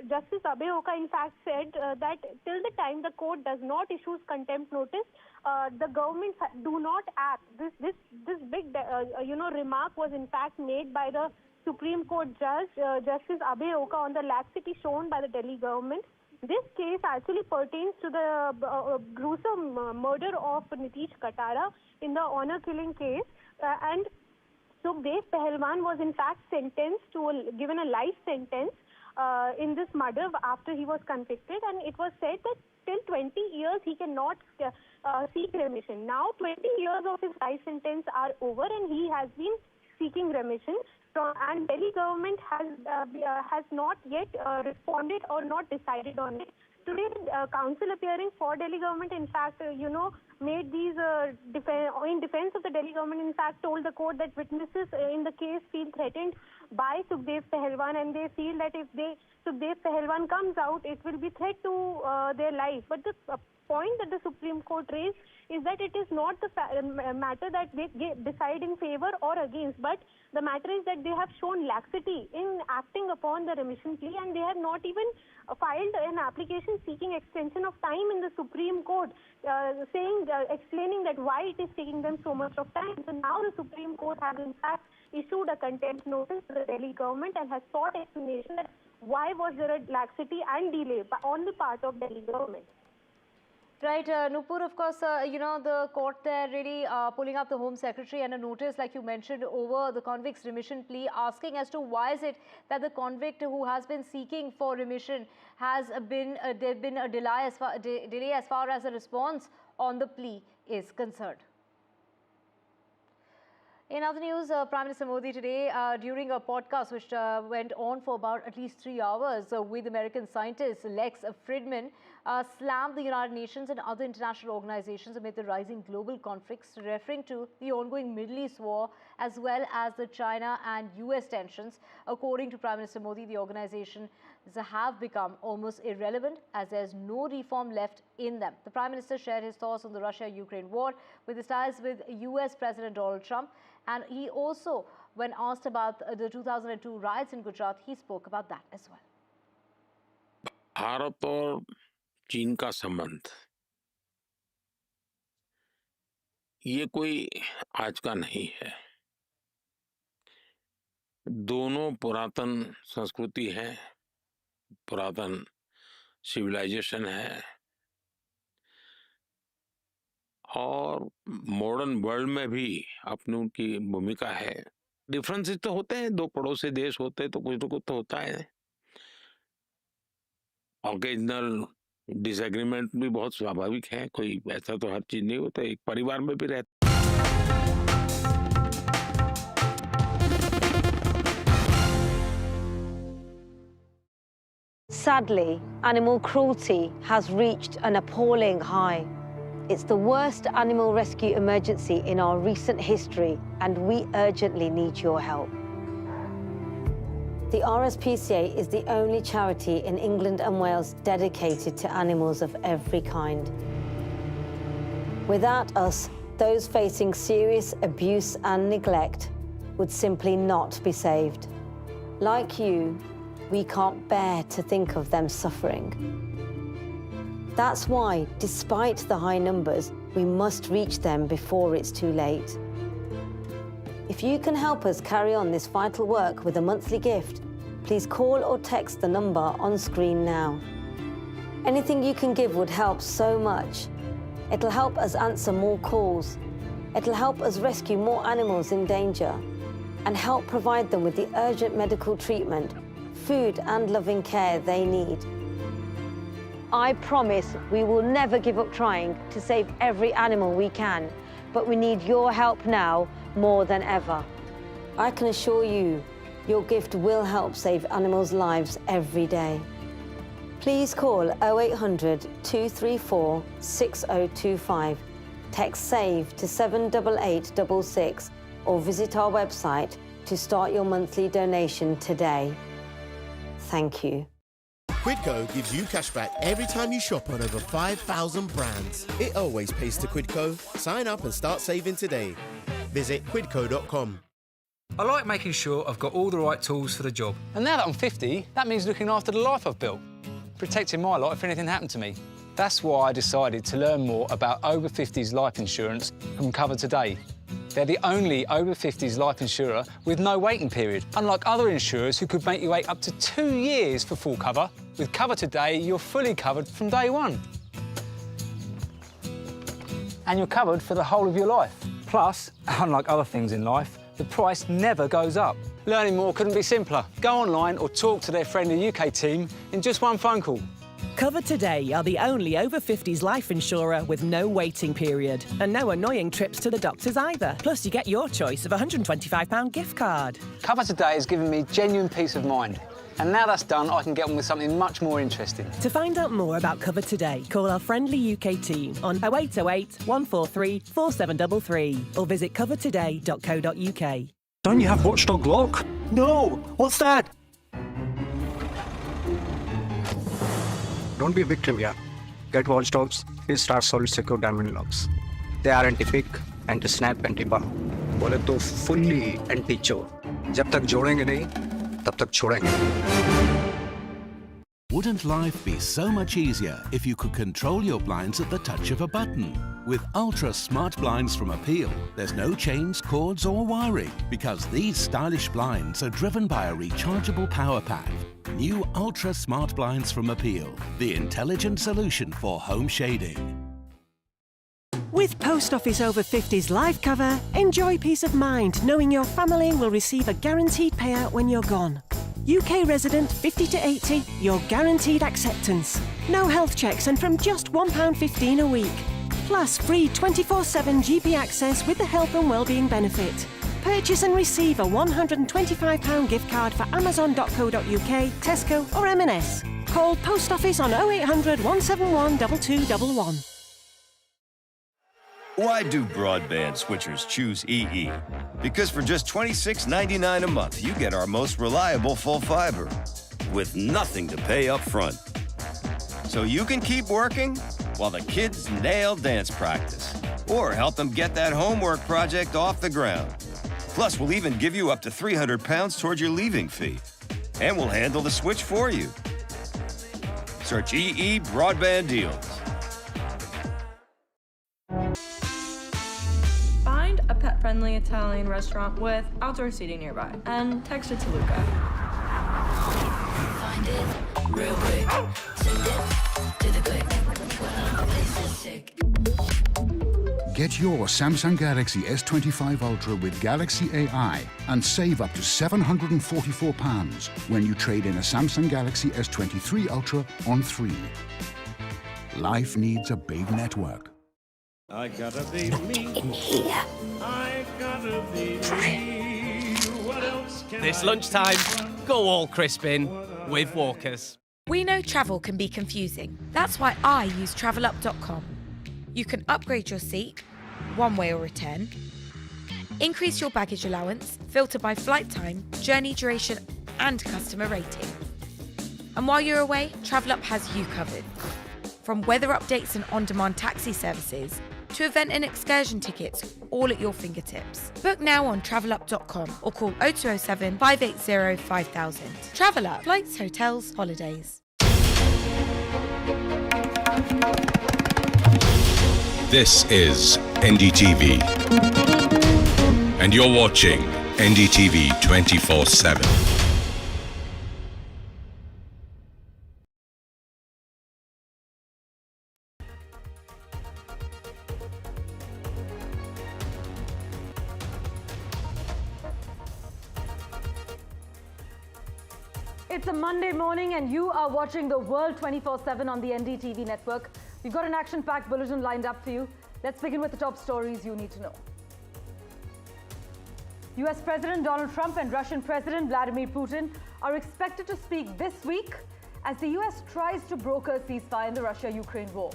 Justice Abhay in fact, said that till the time the court does not issue contempt notice, the government do not act. This big remark was in fact made by the Supreme Court judge, Justice Abhay on the laxity shown by the Delhi government. This case actually pertains to the gruesome murder of Nitish Katara in the honor killing case, and Sukhdev Pelwan was in fact sentenced to given a life sentence in this murder after he was convicted, and it was said that till 20 years he cannot seek remission. Now 20 years of his life sentence are over, and he has been seeking remission. And Delhi government has not yet responded or not decided on it. Today, counsel appearing for Delhi government, in fact, made these in defense of the Delhi government, in fact, told the court that witnesses in the case feel threatened by Sukhdev Pahalwan, and they feel that if Sukhdev Pahalwan comes out, it will be threat to their life. But the point that the Supreme Court raised is that it is not the matter that they decide in favor or against, but the matter is that they have shown laxity in acting upon the remission plea, and they have not even filed an application seeking extension of time in the Supreme Court, explaining that why it is taking them so much of time. So now the Supreme Court has in fact issued a contempt notice to the Delhi government and has sought explanation that why was there a laxity and delay on the part of Delhi government. Right, Nupur, of course, the court there really pulling up the Home Secretary and a notice, like you mentioned, over the convict's remission plea, asking as to why is it that the convict who has been seeking for remission has been a delay as far as a response on the plea is concerned. In other news, Prime Minister Modi today, during a podcast which went on for about at least 3 hours with American scientist Lex Fridman, slammed the United Nations and other international organizations amid the rising global conflicts, referring to the ongoing Middle East war as well as the China and US tensions. According to Prime Minister Modi, the organizations have become almost irrelevant as there's no reform left in them. The Prime Minister shared his thoughts on the Russia-Ukraine war with his ties with US President Donald Trump. And he also, when asked about the 2002 riots in Gujarat, he spoke about that as well. Bharat और चीन का संबंध ये कोई आज का नहीं है। दोनों पुरातन संस्कृति है, पुरातन सिविलाइजेशन है और मॉडर्न वर्ल्ड में भी अपनी उनकी भूमिका है। डिफरेंसेस तो होते हैं, दो पड़ोसी देश होते हैं तो कुछ ना कुछ तो होता है। ऑकेजनल डिसएग्रीमेंट भी बहुत स्वाभाविक है, कोई ऐसा तो हर चीज नहीं होता, एक परिवार में भी रहता। Sadly, animal cruelty has reached an appalling high. It's the worst animal rescue emergency in our recent history, and we urgently need your help. The RSPCA is the only charity in England and Wales dedicated to animals of every kind. Without us, those facing serious abuse and neglect would simply not be saved. Like you, we can't bear to think of them suffering. That's why, despite the high numbers, we must reach them before it's too late. If you can help us carry on this vital work with a monthly gift, please call or text the number on screen now. Anything you can give would help so much. It'll help us answer more calls. It'll help us rescue more animals in danger and help provide them with the urgent medical treatment, food and loving care they need. I promise we will never give up trying to save every animal we can, but we need your help now more than ever. I can assure you, your gift will help save animals' lives every day. Please call 0800 234 6025, text SAVE to 78866, or visit our website to start your monthly donation today. Thank you. Quidco gives you cashback every time you shop on over 5,000 brands. It always pays to Quidco. Sign up and start saving today. Visit quidco.com. I like making sure I've got all the right tools for the job. And now that I'm 50, that means looking after the life I've built, protecting my lot if anything happened to me. That's why I decided to learn more about over 50s life insurance from Cover Today. They're the only over 50s life insurer with no waiting period, unlike other insurers who could make you wait up to 2 years for full cover. With Cover Today, you're fully covered from day one. And you're covered for the whole of your life. Plus, unlike other things in life, the price never goes up. Learning more couldn't be simpler. Go online or talk to their friendly UK team in just one phone call. Cover Today are the only over 50s life insurer with no waiting period and no annoying trips to the doctors either. Plus, you get your choice of a £125 gift card. Cover Today has given me genuine peace of mind. And now that's done, I can get on with something much more interesting. To find out more about Cover Today, call our friendly UK team on 0808 143 4733 or visit covertoday.co.uk. Don't you have Watchdog Lock? No! What's that? Don't be a victim yet. Get Watchdogs 3-star solid secure diamond locks. They are anti-pick, anti-snap, anti-bump. बोले तो fully anti-chore. जब तक जोड़ेंगे नहीं, तब तक छोड़ेंगे. Wouldn't life be so much easier if you could control your blinds at the touch of a button? With Ultra Smart Blinds from Appeal, there's no chains, cords or wiring because these stylish blinds are driven by a rechargeable power pack. New Ultra Smart Blinds from Appeal, the intelligent solution for home shading. With Post Office Over 50s life cover, enjoy peace of mind knowing your family will receive a guaranteed payout when you're gone. UK resident 50 to 80, your guaranteed acceptance. No health checks and from just £1.15 a week. Plus free 24/7 GP access with the health and wellbeing benefit. Purchase and receive a £125 gift card for amazon.co.uk, Tesco or M&S. Call Post Office on 0800 171 2211. Why do broadband switchers choose EE? Because for just $26.99 a month, you get our most reliable full fiber with nothing to pay up front. So you can keep working while the kids nail dance practice or help them get that homework project off the ground. Plus, we'll even give you up to £300 towards your leaving fee. And we'll handle the switch for you. Search EE Broadband Deals. Find a pet-friendly Italian restaurant with outdoor seating nearby and text it to Luca. Find it real quick. Send it to the quick. Well, this is sick. Get your Samsung Galaxy S25 Ultra with Galaxy AI and save up to £744 when you trade in a Samsung Galaxy S23 Ultra on 3. Life needs a big network. I gotta be me. I gotta be me. What else can This lunchtime, go all Crispin with Walkers. We know travel can be confusing. That's why I use travelup.com. You can upgrade your seat, one way or return, increase your baggage allowance, filter by flight time, journey duration, and customer rating. And while you're away, TravelUp has you covered. From weather updates and on-demand taxi services to event and excursion tickets, all at your fingertips. Book now on travelup.com or call 0207 580 5000. TravelUp, flights, hotels, holidays. This is NDTV, and you're watching NDTV 24/7. It's a Monday morning and you are watching the world 24/7 on the NDTV network. We've got an action-packed bulletin lined up for you. Let's begin with the top stories you need to know. US President Donald Trump and Russian President Vladimir Putin are expected to speak this week as the US tries to broker a ceasefire in the Russia-Ukraine war.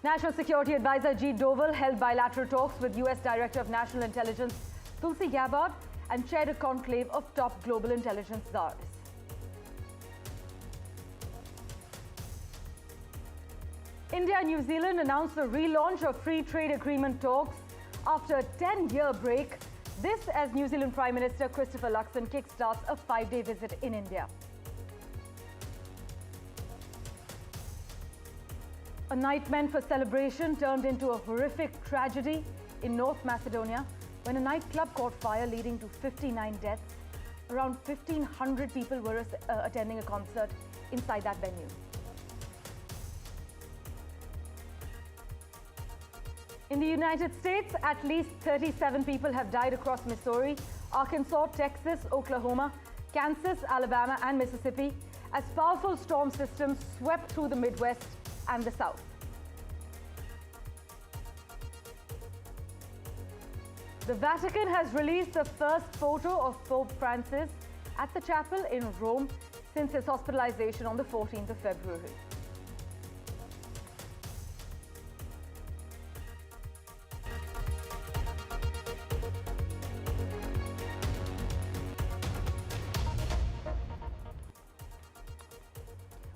National Security Advisor Ajit Doval held bilateral talks with US Director of National Intelligence Tulsi Gabbard and chaired a conclave of top global intelligence czars. India and New Zealand announced the relaunch of free trade agreement talks after a 10-year break. This as New Zealand Prime Minister Christopher Luxon kickstarts a 5-day visit in India. A night meant for celebration turned into a horrific tragedy in North Macedonia when a nightclub caught fire, leading to 59 deaths. Around 1,500 people were attending a concert inside that venue. In the United States, at least 37 people have died across Missouri, Arkansas, Texas, Oklahoma, Kansas, Alabama, and Mississippi as powerful storm systems swept through the Midwest and the South. The Vatican has released the first photo of Pope Francis at the chapel in Rome since his hospitalization on the 14th of February.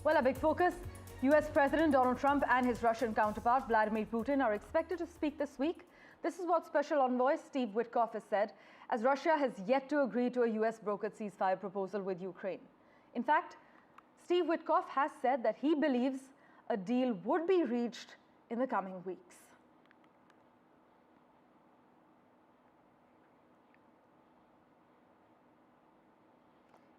Well, a big focus. US President Donald Trump and his Russian counterpart Vladimir Putin are expected to speak this week. This is what Special Envoy Steve Witkoff has said, as Russia has yet to agree to a US brokered ceasefire proposal with Ukraine. In fact, Steve Witkoff has said that he believes a deal would be reached in the coming weeks.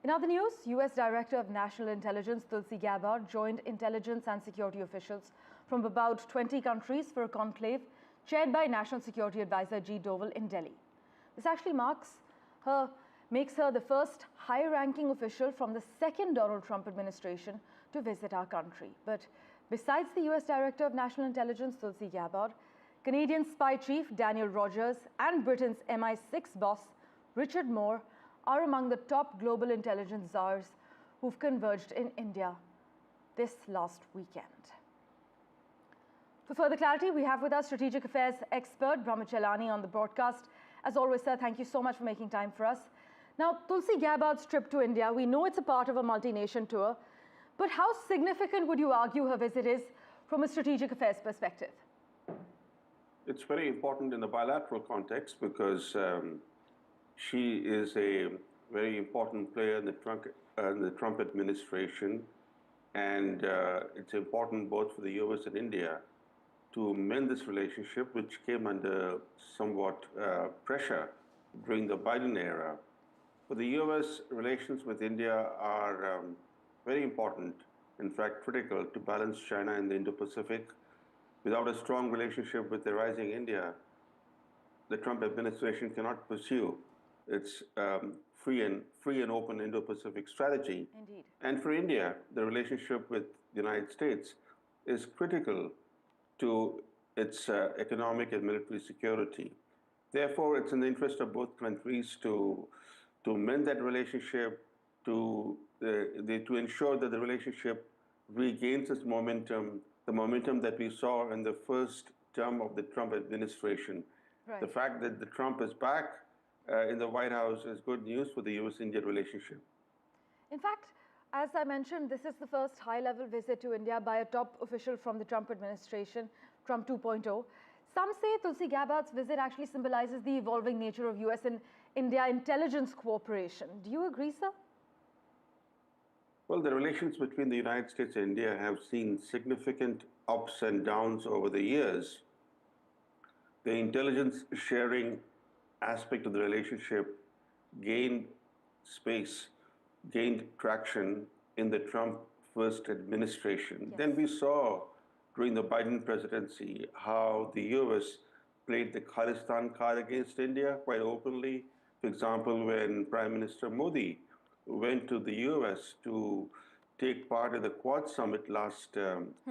In other news, US Director of National Intelligence Tulsi Gabbard joined intelligence and security officials from about 20 countries for a conclave chaired by National Security Advisor G. Doval in Delhi. This actually makes her the first high-ranking official from the second Donald Trump administration to visit our country. But besides the US Director of National Intelligence Tulsi Gabbard, Canadian spy chief Daniel Rogers and Britain's MI6 boss Richard Moore are among the top global intelligence czars who've converged in India this last weekend. For further clarity, we have with us strategic affairs expert Brahmachalani on the broadcast. As always, sir, thank you so much for making time for us. Now, Tulsi Gabbard's trip to India, we know it's a part of a multi-nation tour, but how significant would you argue her visit is from a strategic affairs perspective? It's very important in the bilateral context because she is a very important player in the Trump administration, and it's important both for the US and India to mend this relationship, which came under somewhat pressure during the Biden era. For the US, relations with India are very important, in fact critical, to balance China and the Indo-Pacific. Without a strong relationship with the rising India, the Trump administration cannot pursue its free and open Indo-Pacific strategy. Indeed. And for India, the relationship with the United States is critical to its economic and military security. Therefore, it's in the interest of both countries to mend that relationship, to ensure that the relationship regains its momentum, the momentum that we saw in the first term of the Trump administration. Right. The fact that the Trump is back in the White House is good news for the US-India relationship. In fact, as I mentioned, this is the first high-level visit to India by a top official from the Trump administration, Trump 2.0. Some say Tulsi Gabbard's visit actually symbolizes the evolving nature of US and India intelligence cooperation. Do you agree, sir? Well, the relations between the United States and India have seen significant ups and downs over the years. The intelligence sharing aspect of the relationship gained space, gained traction in the Trump first administration. Yes. Then we saw during the Biden presidency how the US played the Khalistan card against India quite openly. For example, when Prime Minister Modi went to the US to take part in the Quad Summit last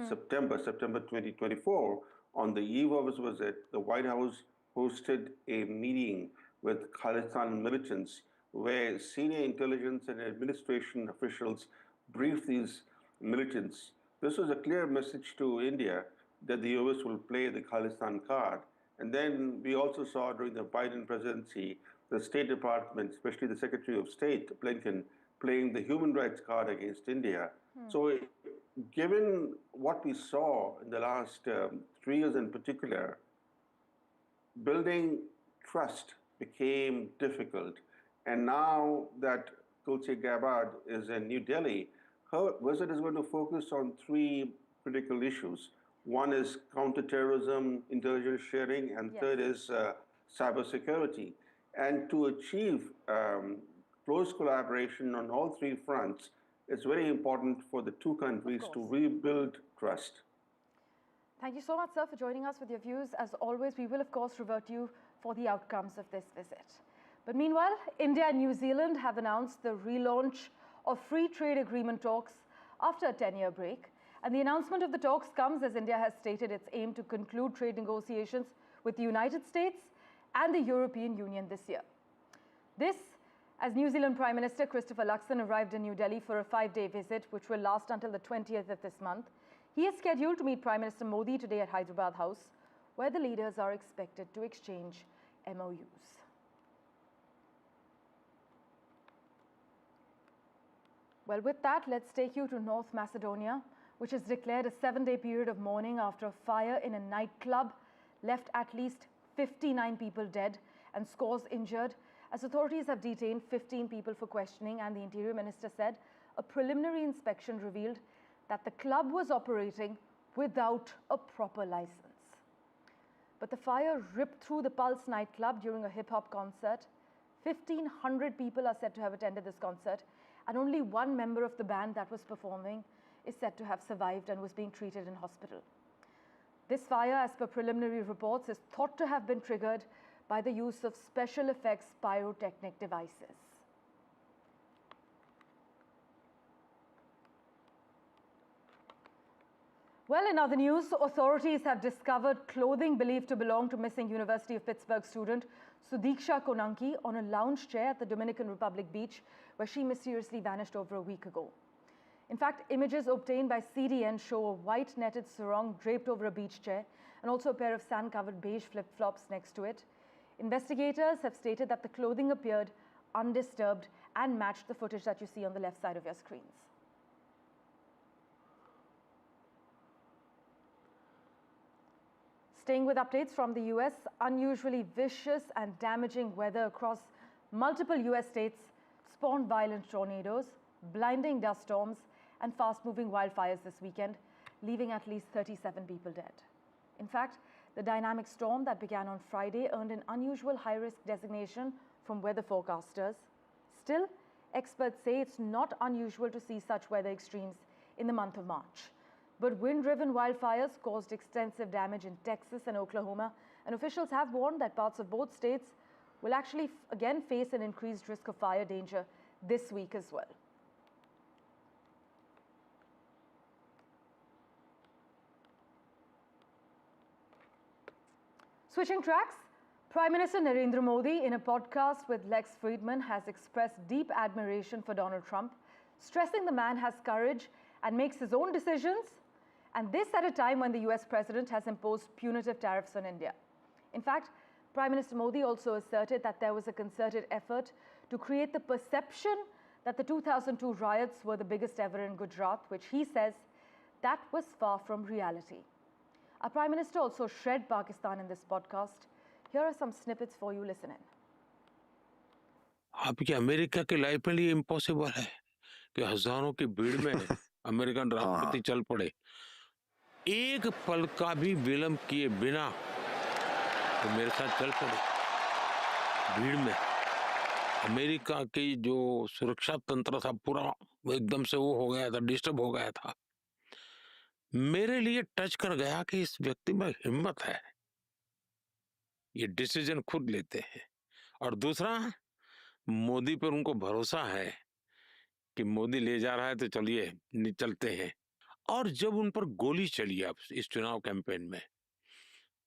September 2024, on the eve of his visit, the White House hosted a meeting with Khalistan militants where senior intelligence and administration officials briefed these militants. This was a clear message to India that the US will play the Khalistan card. And then we also saw during the Biden presidency, the State Department, especially the Secretary of State, Blinken, playing the human rights card against India. So given what we saw in the last 3 years in particular, building trust became difficult. And now that Tulsi Gabbard is in New Delhi, her visit is going to focus on 3 critical issues. One is counterterrorism, intelligence sharing, and third is cybersecurity. And to achieve close collaboration on all 3 fronts, it's very important for the 2 countries to rebuild trust. Thank you so much, sir, for joining us with your views. As always, we will, of course, revert to you for the outcomes of this visit. But meanwhile, India and New Zealand have announced the relaunch of free trade agreement talks after a 10-year break. And the announcement of the talks comes as India has stated its aim to conclude trade negotiations with the United States and the European Union this year. This, as New Zealand Prime Minister Christopher Luxon arrived in New Delhi for a 5-day visit, which will last until the 20th of this month. He is scheduled to meet Prime Minister Modi today at Hyderabad House, where the leaders are expected to exchange MOUs. Well, with that, let's take you to North Macedonia, which has declared a 7-day period of mourning after a fire in a nightclub left at least 59 people dead and scores injured, as authorities have detained 15 people for questioning, and the Interior Minister said a preliminary inspection revealed that the club was operating without a proper license. But the fire ripped through the Pulse nightclub during a hip-hop concert. 1,500 people are said to have attended this concert, and only one member of the band that was performing is said to have survived and was being treated in hospital. This fire, as per preliminary reports, is thought to have been triggered by the use of special effects pyrotechnic devices. Well, in other news, authorities have discovered clothing believed to belong to missing University of Pittsburgh student Sudiksha Konanki on a lounge chair at the Dominican Republic beach, where she mysteriously vanished over a week ago. In fact, images obtained by CDN show a white netted sarong draped over a beach chair and also a pair of sand-covered beige flip-flops next to it. Investigators have stated that the clothing appeared undisturbed and matched the footage that you see on the left side of your screens. Staying with updates from the US, unusually vicious and damaging weather across multiple US states spawned violent tornadoes, blinding dust storms, and fast-moving wildfires this weekend, leaving at least 37 people dead. In fact, the dynamic storm that began on Friday earned an unusual high-risk designation from weather forecasters. Still, experts say it's not unusual to see such weather extremes in the month of March. But wind-driven wildfires caused extensive damage in Texas and Oklahoma, and officials have warned that parts of both states will actually again face an increased risk of fire danger this week as well. Switching tracks, Prime Minister Narendra Modi, in a podcast with Lex Friedman, has expressed deep admiration for Donald Trump, stressing the man has courage and makes his own decisions, and this at a time when the US president has imposed punitive tariffs on India. In fact, Prime Minister Modi also asserted that there was a concerted effort to create the perception that the 2002 riots were the biggest ever in Gujarat, which he says that was far from reality. Our Prime Minister also shred Pakistan in this podcast. Here are some snippets for you. Listen in. आपकी America की life में लिए impossible है कि हजारों की भीड़ में अमेरिकन राष्ट्रपति चल पड़े, एक पल का भी विलंब किए बिना तो मेरे साथ चल पड़े भीड़ में। अमेरिका की जो सुरक्षा तंत्र था पूरा एकदम से वो हो गया था, डिस्टर्ब हो गया था। मेरे लिए टच कर गया कि इस व्यक्ति में हिम्मत है, ये डिसीजन खुद लेते हैं। और दूसरा, मोदी पर उनको भरोसा है कि मोदी ले जा रहा है तो चलिए चलते हैं। और जब उन पर गोली चली अब इस चुनाव कैंपेन में,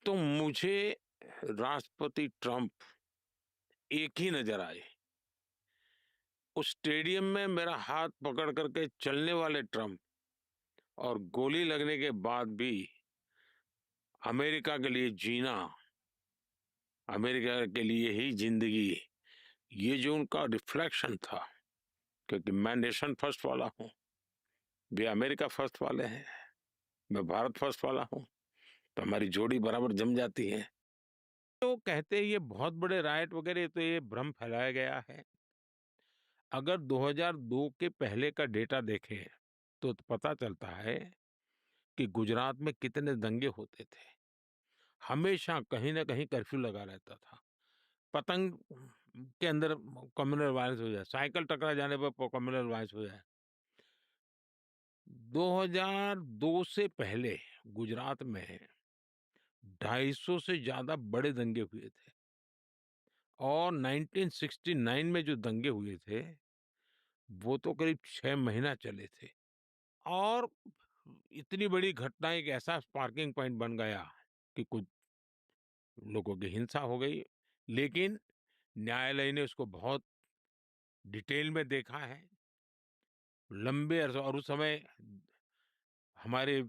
तो मुझे राष्ट्रपति ट्रंप एक ही नजर आए। उस स्टेडियम में मेरा हाथ पकड़ करके चलने वाले ट्रंप और गोली लगने के बाद भी अमेरिका के लिए जीना, अमेरिका के लिए ही जिंदगी, ये जो उनका रिफ्लेक्शन था, क्योंकि मैं नेशन फर्स्ट वाला हूं, वे अमेरिका फर्स्ट वाले हैं, मैं भारत फर्स्ट वाला हूं, तो हमारी जोड़ी बराबर जम जाती है। तो कहते हैं ये बहुत बड़े राइट वगैरह, तो ये भ्रम फैलाया गया है। अगर 2002 के पहले का डेटा देखें तो पता चलता है कि गुजरात में कितने दंगे होते थे। हमेशा कहीं ना कहीं कर्फ्यू लगा रहता था। पतंग के अंदर कम्युनल वायलेंस हो जाए, साइकिल टकरा जाने पर कम्युनल वायलेंस हो जाए। 2002 से पहले गुजरात में 250 से ज्यादा बड़े दंगे हुए थे और 1969 में जो दंगे हुए थे वो तो करीब 6 महीना चले थे और इतनी बड़ी घटना एक ऐसा स्पार्किंग पॉइंट बन गया कि कुछ लोगों की हिंसा हो गई, लेकिन न्यायालय ने उसको बहुत डिटेल में देखा है, लंबे अरसे। और उस समय हमारे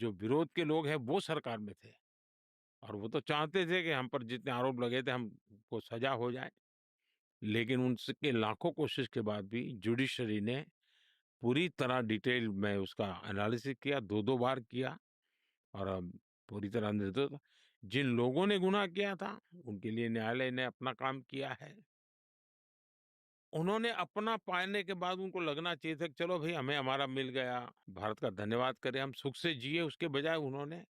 जो विरोध के लोग हैं वो सरकार में थे और वो तो चाहते थे कि हम पर जितने आरोप लगे थे हमको सजा हो जाए, लेकिन उनके लाखों कोशिश के बाद भी जुडिशरी ने पूरी तरह डिटेल में उसका एनालिसिस किया, 2-2 बार किया और अब पूरी तरह निर्दोष। जिन लोगों ने गुनाह किया था उनके लिए न्यायालय ने अपना काम किया है। उन्होंने अपना पाने के बाद उनको लगना चाहिए था कि चलो भाई हमें हमारा मिल गया, भारत का धन्यवाद करें, हम सुख से जिए। उसके बजाय उन्होंने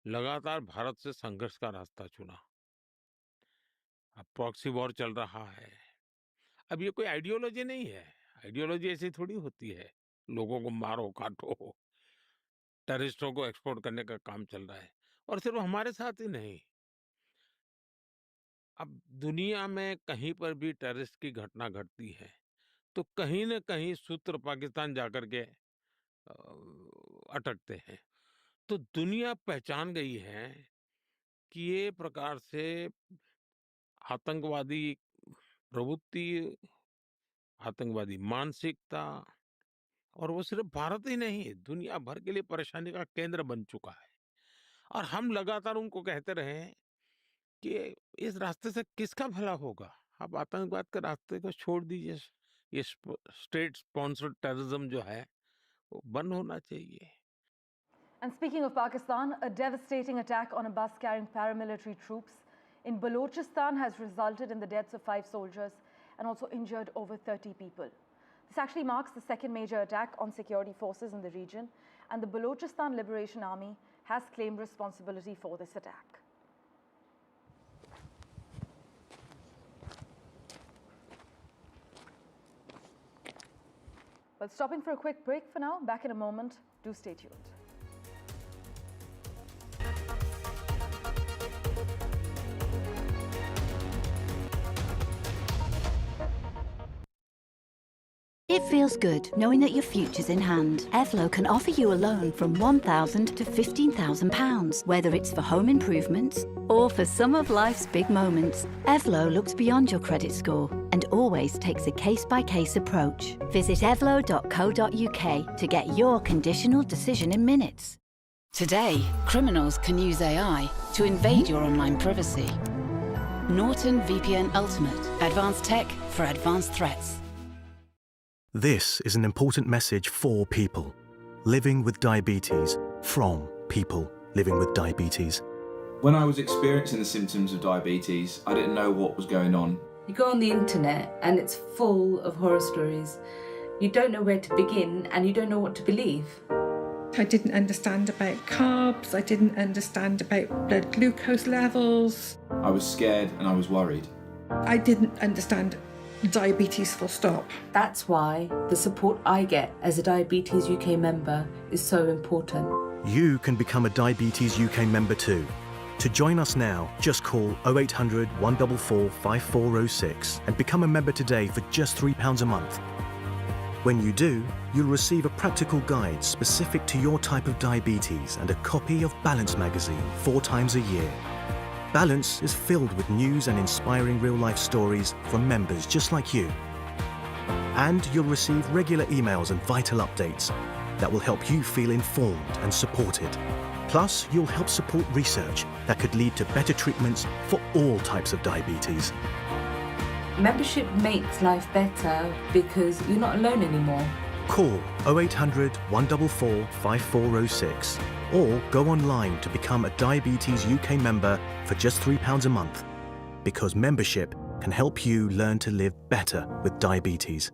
लगातार भारत से संघर्ष का रास्ता चुना। अब प्रॉक्सी वॉर चल रहा है। अब ये कोई आइडियोलॉजी नहीं है, आइडियोलॉजी ऐसी थोड़ी होती है, लोगों को मारो काटो, टेररिस्टों को एक्सपोर्ट करने का काम चल रहा है। और सिर्फ हमारे साथ ही नहीं, अब दुनिया में कहीं पर भी टेररिस्ट की घटना घटती है तो कहीं न कहीं सूत्र पाकिस्तान जाकर के अटकते हैं। तो दुनिया पहचान गई है कि ये प्रकार से आतंकवादी प्रवृत्ति, आतंकवादी मानसिकता, और वो सिर्फ भारत ही नहीं, दुनिया भर के लिए परेशानी का केंद्र बन चुका है। और हम लगातार उनको कहते रहे हैं कि इस रास्ते से किसका भला होगा, आप आतंकवाद के रास्ते को छोड़ दीजिए, ये स्टेट स्पॉन्सर्ड टेररिज्म जो है वो बंद होना चाहिए। And speaking of Pakistan, a devastating attack on a bus carrying paramilitary troops in Balochistan has resulted in the deaths of 5 soldiers and also injured over 30 people. This actually marks the second major attack on security forces in the region, and the Balochistan Liberation Army has claimed responsibility for this attack. Well, stopping for a quick break for now. Back in a moment. Do stay tuned. It feels good knowing that your future's in hand. Evlo can offer you a loan from £1,000 to £15,000, whether it's for home improvements or for some of life's big moments. Evlo looks beyond your credit score and always takes a case-by-case approach. Visit evlo.co.uk to get your conditional decision in minutes. Today, criminals can use AI to invade your online privacy. Norton VPN Ultimate. Advanced tech for advanced threats. This is an important message for people living with diabetes from people living with diabetes. When I was experiencing the symptoms of diabetes, I didn't know what was going on. You go on the internet and it's full of horror stories. You don't know where to begin and you don't know what to believe. I didn't understand about carbs, I didn't understand about blood glucose levels. I was scared and I was worried. I didn't understand diabetes full stop. That's why the support I get as a Diabetes UK member is so important. You can become a Diabetes UK member too. To join us now, just call 0800 144 5406 and become a member today for just £3 a month. When you do, you'll receive a practical guide specific to your type of diabetes and a copy of Balance magazine 4 times a year. Balance is filled with news and inspiring real-life stories from members just like you. And you'll receive regular emails and vital updates that will help you feel informed and supported. Plus, you'll help support research that could lead to better treatments for all types of diabetes. Membership makes life better because you're not alone anymore. Call 0800 144 5406 or go online to become a Diabetes UK member for just £3 a month, because membership can help you learn to live better with diabetes.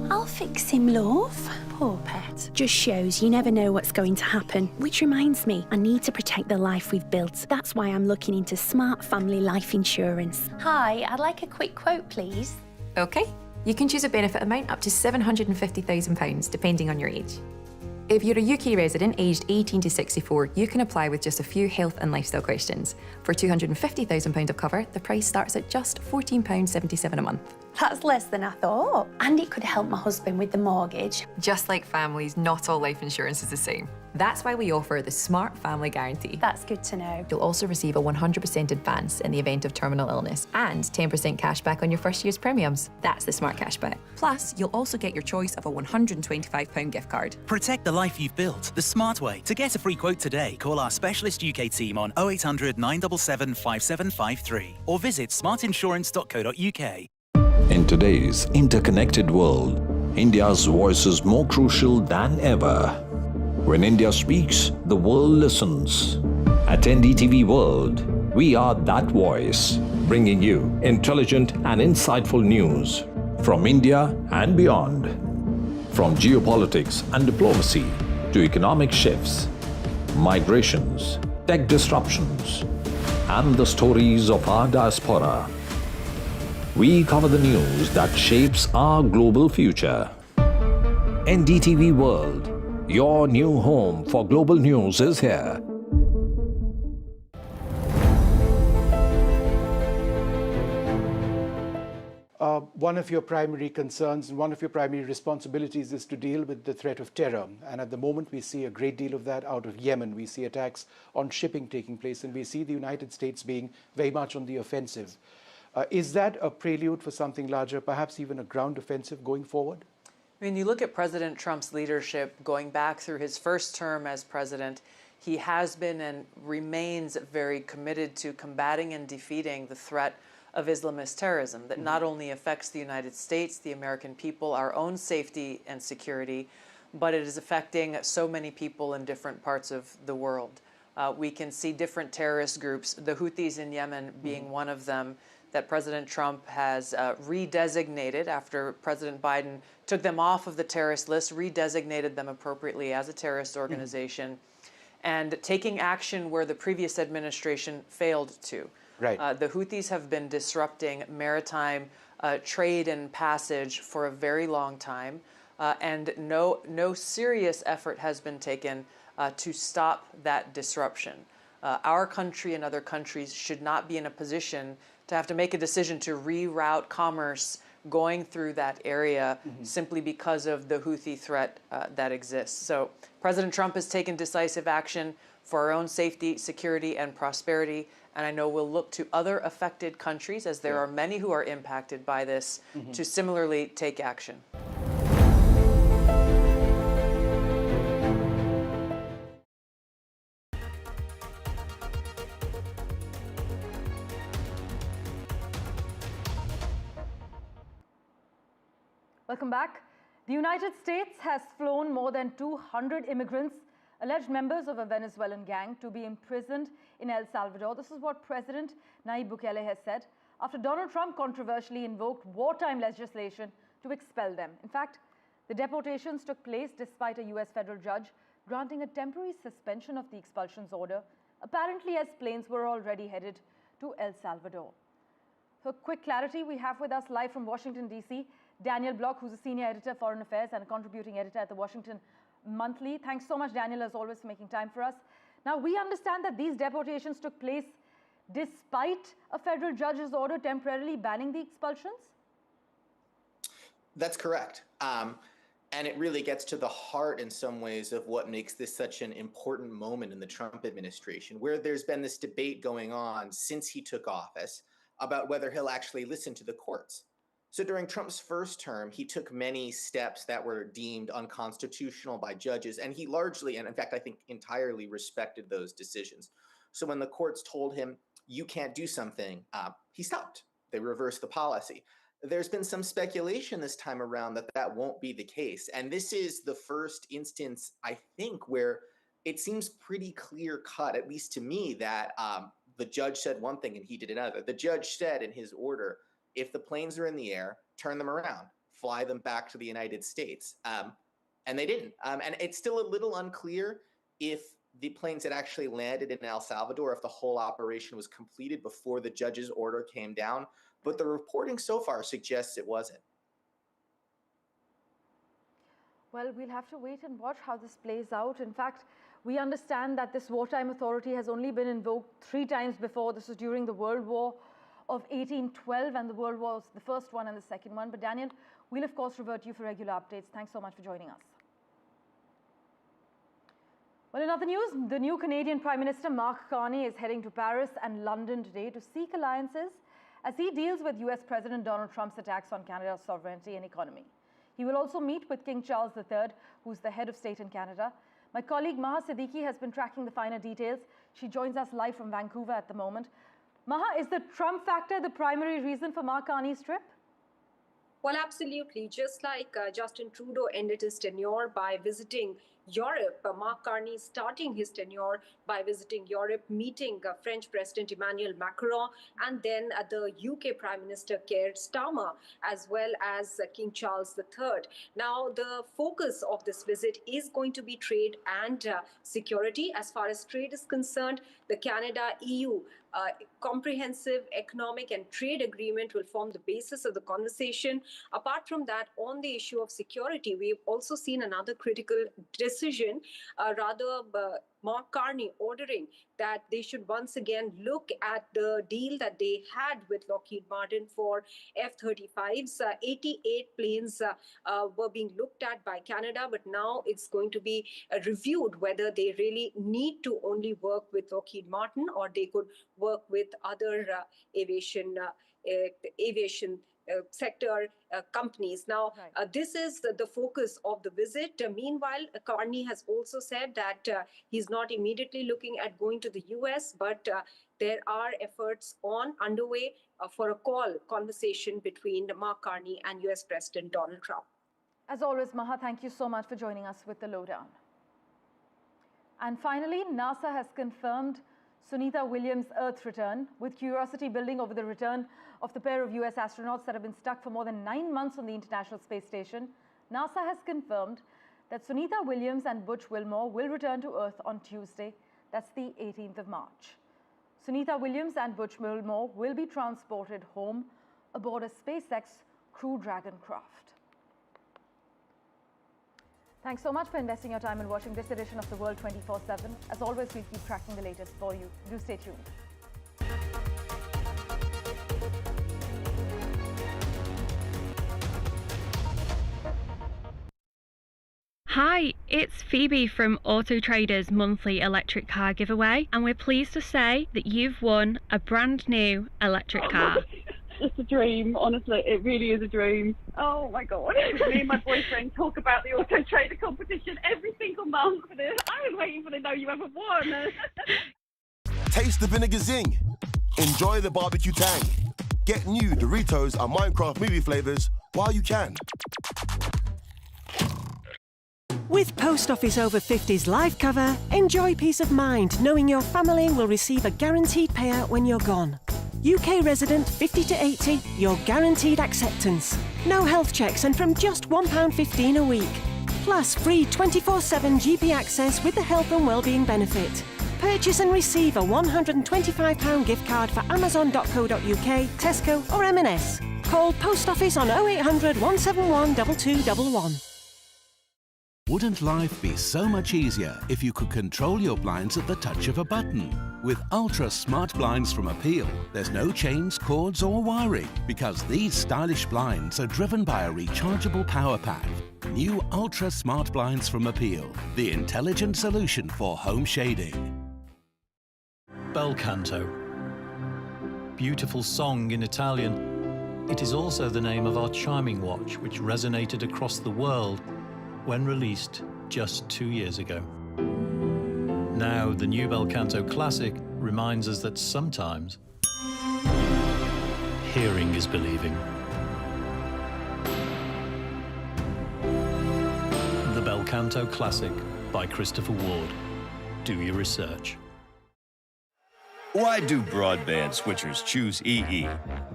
I'll fix him, love. Poor pet. Just shows you never know what's going to happen. Which reminds me, I need to protect the life we've built. That's why I'm looking into Smart Family Life Insurance. Hi, I'd like a quick quote, please. OK. You can choose a benefit amount up to £750,000, depending on your age. If you're a UK resident aged 18 to 64, you can apply with just a few health and lifestyle questions. For £250,000 of cover, the price starts at just £14.77 a month. That's less than I thought. And it could help my husband with the mortgage. Just like families, not all life insurance is the same. That's why we offer the Smart Family Guarantee. That's good to know. You'll also receive a 100% advance in the event of terminal illness and 10% cash back on your first year's premiums. That's the Smart Cashback. Plus, you'll also get your choice of a £125 gift card. Protect the life you've built the smart way. To get a free quote today, call our specialist UK team on 0800 977 5753 or visit smartinsurance.co.uk. In today's interconnected world, India's voice is more crucial than ever. When India speaks, the world listens. At NDTV World, we are that voice, bringing you intelligent and insightful news from India and beyond. From geopolitics and diplomacy to economic shifts, migrations, tech disruptions, and the stories of our diaspora. We cover the news that shapes our global future. NDTV World, your new home for global news, is here. One of your primary concerns and one of your primary responsibilities is to deal with the threat of terror. And at the moment, we see a great deal of that out of Yemen. We see attacks on shipping taking place, and we see the United States being very much on the offensive. Is that a prelude for something larger, perhaps even a ground offensive going forward? I mean, you look at President Trump's leadership going back through his first term as president, he has been and remains very committed to combating and defeating the threat of Islamist terrorism that not only affects the United States, the American people, our own safety and security, but it is affecting so many people in different parts of the world. We can see different terrorist groups, the Houthis in Yemen being one of them, that President Trump has redesignated after President Biden took them off of the terrorist list, redesignated them appropriately as a terrorist organization, and taking action where the previous administration failed to. Right. The Houthis have been disrupting maritime trade and passage for a very long time, and no serious effort has been taken to stop that disruption. Our country and other countries should not be in a position to have to make a decision to reroute commerce going through that area simply because of the Houthi threat that exists. So President Trump has taken decisive action for our own safety, security, and prosperity. And I know we'll look to other affected countries, as there are many who are impacted by this, to similarly take action. Welcome back. The United States has flown more than 200 immigrants, alleged members of a Venezuelan gang, to be imprisoned in El Salvador. This is what President Nayib Bukele has said after Donald Trump controversially invoked wartime legislation to expel them. In fact, the deportations took place despite a U.S. federal judge granting a temporary suspension of the expulsions order, apparently as planes were already headed to El Salvador. For quick clarity, we have with us live from Washington, D.C., Daniel Block, who's a senior editor, Foreign Affairs, and a contributing editor at the Washington Monthly. Thanks so much, Daniel, as always, for making time for us. Now, we understand that these deportations took place despite a federal judge's order temporarily banning the expulsions? That's correct. And it really gets to the heart in some ways of what makes this such an important moment in the Trump administration, where there's been this debate going on since he took office about whether he'll actually listen to the courts. So during Trump's first term, he took many steps that were deemed unconstitutional by judges, and he largely, and in fact, I think entirely respected those decisions. So when the courts told him, you can't do something, he stopped. They reversed the policy. There's been some speculation this time around that that won't be the case. And this is the first instance, I think, where it seems pretty clear cut, at least to me, that the judge said one thing and he did another. The judge said in his order, if the planes are in the air, turn them around, fly them back to the United States. And they didn't. And it's still a little unclear if the planes had actually landed in El Salvador, if the whole operation was completed before the judge's order came down. But the reporting so far suggests it wasn't. Well, we'll have to wait and watch how this plays out. In fact, we understand that this wartime authority has only been invoked 3 times before. This was during the World War of 1812, and the World War was the first one and the second one. But Daniel, we'll of course revert to you for regular updates. Thanks so much for joining us. Well, in other news, the new Canadian Prime Minister Mark Carney is heading to Paris and London today to seek alliances as he deals with US President Donald Trump's attacks on Canada's sovereignty and economy. He will also meet with King Charles III, who's the head of state in Canada. My colleague Maha Siddiqui has been tracking the finer details. She joins us live from Vancouver at the moment. Maha, is the Trump factor the primary reason for Mark Carney's trip? Well, absolutely. Just like Justin Trudeau ended his tenure by visiting Europe, Mark Carney starting his tenure by visiting Europe, meeting French President Emmanuel Macron, and then the UK Prime Minister Keir Starmer, as well as King Charles III. Now, the focus of this visit is going to be trade and security. As far as trade is concerned, the Canada-EU comprehensive economic and trade agreement will form the basis of the conversation. Apart from that, on the issue of security, we've also seen another critical decision, Mark Carney ordering that they should once again look at the deal that they had with Lockheed Martin for F-35s. 88 planes were being looked at by Canada, but now it's going to be reviewed whether they really need to only work with Lockheed Martin or they could work with other aviation sector companies. Now, this is the focus of the visit. Meanwhile, Carney has also said that he's not immediately looking at going to the US, but there are efforts underway for a conversation between Mark Carney and US President Donald Trump. As always, Maha, thank you so much for joining us with the lowdown. And finally, NASA has confirmed Sunita Williams' Earth return, with curiosity building over the return of the pair of US astronauts that have been stuck for more than 9 months on the International Space Station. NASA has confirmed that Sunita Williams and Butch Wilmore will return to Earth on Tuesday. That's the 18th of March. Sunita Williams and Butch Wilmore will be transported home aboard a SpaceX Crew Dragon craft. Thanks so much for investing your time in watching this edition of The World 24/7. As always, we'll keep tracking the latest for you. Do stay tuned. Hi, it's Phoebe from Auto Trader's monthly electric car giveaway, and we're pleased to say that you've won a brand new electric car. It's a dream, honestly, it really is a dream. Oh my god. Me and my boyfriend talk about the Auto Trader competition every single month. I was waiting for the know you ever won. Taste the vinegar zing. Enjoy the barbecue tang. Get new Doritos and Minecraft movie flavors while you can. With Post Office Over 50s life cover, enjoy peace of mind knowing your family will receive a guaranteed payout when you're gone. UK resident 50 to 80, your guaranteed acceptance. No health checks and from just £1.15 a week. Plus free 24/7 GP access with the health and wellbeing benefit. Purchase and receive a £125 gift card for amazon.co.uk, Tesco or M&S. Call Post Office on 0800 171 2211. Wouldn't life be so much easier if you could control your blinds at the touch of a button? With Ultra Smart Blinds from Appeal, there's no chains, cords or wiring because these stylish blinds are driven by a rechargeable power pack. New Ultra Smart Blinds from Appeal, the intelligent solution for home shading. Bel canto. Beautiful song in Italian. It is also the name of our chiming watch, which resonated across the world when released just 2 years ago. Now, the new Bel Canto Classic reminds us that sometimes hearing is believing. The Bel Canto Classic by Christopher Ward. Do your research. Why do broadband switchers choose EE?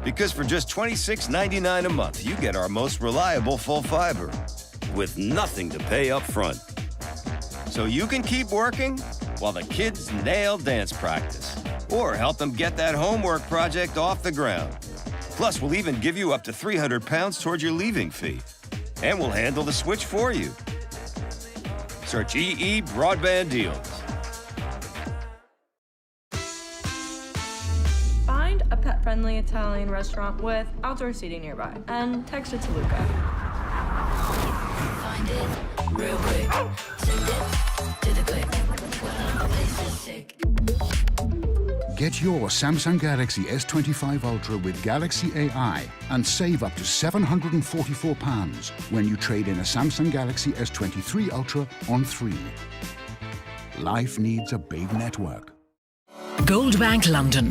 Because for just $26.99 a month, you get our most reliable full fiber with nothing to pay up front. So you can keep working while the kids nail dance practice or help them get that homework project off the ground. Plus, we'll even give you up to £300 towards your leaving fee. And we'll handle the switch for you. Search EE Broadband Deals. Find a pet-friendly Italian restaurant with outdoor seating nearby and text it to Luca. Find it real quick. Send it to the click. Well, the place is sick. Get your Samsung Galaxy S25 Ultra with Galaxy AI and save up to £744 when you trade in a Samsung Galaxy S23 Ultra on 3. Life needs a big network. Goldbank London,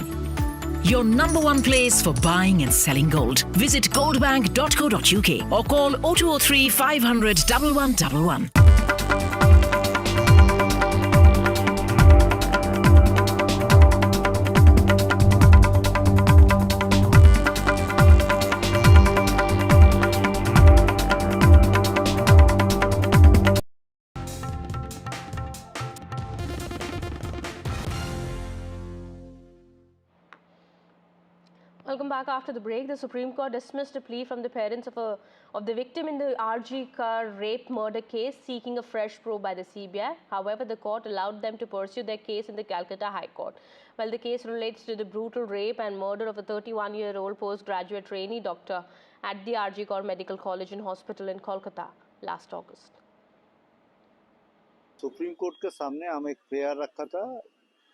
your #1 place for buying and selling gold. Visit goldbank.co.uk or call 0203 500 1111. Welcome back after the break. The Supreme Court dismissed a plea from the parents of the victim in the RG car rape murder case, seeking a fresh probe by the CBI. However, the court allowed them to pursue their case in the Calcutta High Court. Well, the case relates to the brutal rape and murder of a 31-year-old postgraduate trainee doctor at the RG Kaur Medical College and Hospital in Kolkata last August. Supreme court के सामने हम एक prayer रखा था।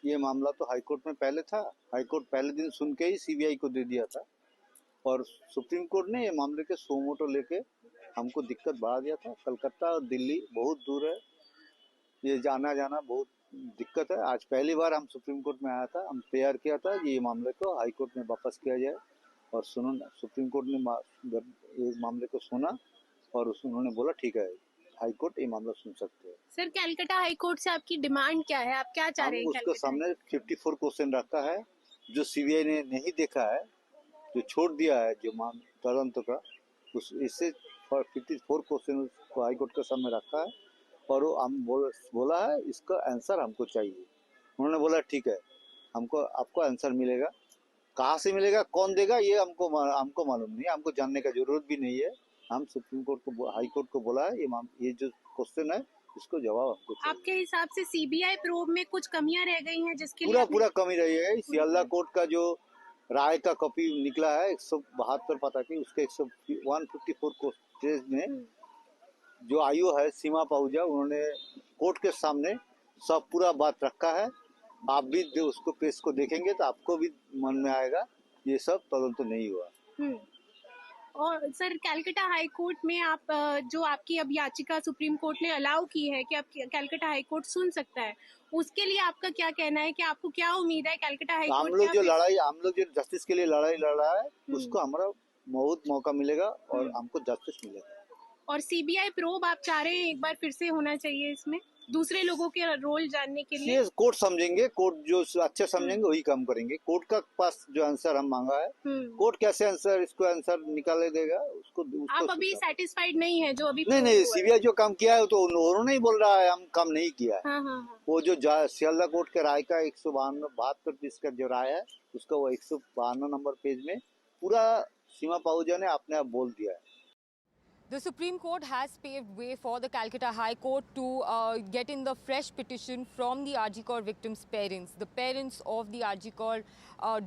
ये मामला तो high court में पहले था। हाई कोर्ट पहले दिन सुन के ही सीबीआई को दे दिया था और सुप्रीम कोर्ट ने ये मामले के सोमोटो लेके हमको दिक्कत बढ़ा दिया था। कलकत्ता और दिल्ली बहुत दूर है, ये जाना जाना बहुत दिक्कत है। आज पहली बार हम सुप्रीम कोर्ट में आया था, हम प्रेयर किया था ये मामले को हाई कोर्ट में वापस किया जाए और सुप्रीम कोर्ट ने ये मामले को सुना और उन्होंने बोला ठीक है, हाई कोर्ट ये मामला सुन सकते हैं। सर, कलकत्ता हाई कोर्ट से आपकी डिमांड क्या है? आप क्या चाह रहे हैं? उसके सामने 54 क्वेश्चन रखा है जो सीबीआई ने नहीं देखा है, जो छोड़ दिया है जो तदंत का, इससे 54 क्वेश्चन को हाई कोर्ट के सामने रखा है और वो हम बोला है इसका आंसर हमको चाहिए। उन्होंने बोला ठीक है, आपको आंसर मिलेगा। कहाँ से मिलेगा, कौन देगा, ये हमको मालूम नहीं, हमको जानने का जरूरत भी नहीं है। हम सुप्रीम कोर्ट को, हाई कोर्ट को बोला है ये जो क्वेश्चन है इसको जवाब हमको चाहिए। आपके हिसाब से सीबीआई प्रोब में कुछ कमियां रह गई हैं जिसके लिए पूरा कमी रही है। सियालदा कोर्ट का जो राय का कॉपी निकला है 172 पता की, उसके 154 केस में जो आयु है सीमा पाहुजा, उन्होंने कोर्ट के सामने सब पूरा बात रखा है। आप भी जो उसको केस को देखेंगे तो आपको भी मन में आएगा ये सब तदंत तो नहीं हुआ। और सर, कलकत्ता हाई कोर्ट में आप जो आपकी अब याचिका सुप्रीम कोर्ट ने अलाउ की है कि आप कलकत्ता हाई कोर्ट सुन सकता है, उसके लिए आपका क्या कहना है कि आपको क्या उम्मीद है कलकत्ता हाई कोर्ट? हम लोग जो जस्टिस के लिए लड़ाई लड़ रहा है उसको हमारा बहुत मौका मिलेगा और हमको जस्टिस मिलेगा। और सीबीआई प्रोब आप चाह रहे हैं एक बार फिर से होना चाहिए इसमें, दूसरे लोगों के रोल जानने के लिए? कोर्ट समझेंगे, कोर्ट जो अच्छे समझेंगे वही काम करेंगे। कोर्ट का पास जो आंसर हम मांगा है, कोर्ट कैसे इसको आंसर निकाले देगा उसको आप अभी सेटिस्फाइड नहीं है जो अभी? नहीं, सीबीआई जो काम किया है तो उन्होंने ही बोल रहा है हम काम नहीं किया है। वो जो सियालदा कोर्ट के राय का 172 पीस का जो राय है उसका वो 152 नंबर पेज में पूरा सीमा पाहुजा ने अपने आप बोल दिया है। The Supreme Court has paved way for the Calcutta High Court to get in the fresh petition from the RG Kaur victims' parents. The parents of the RG Kaur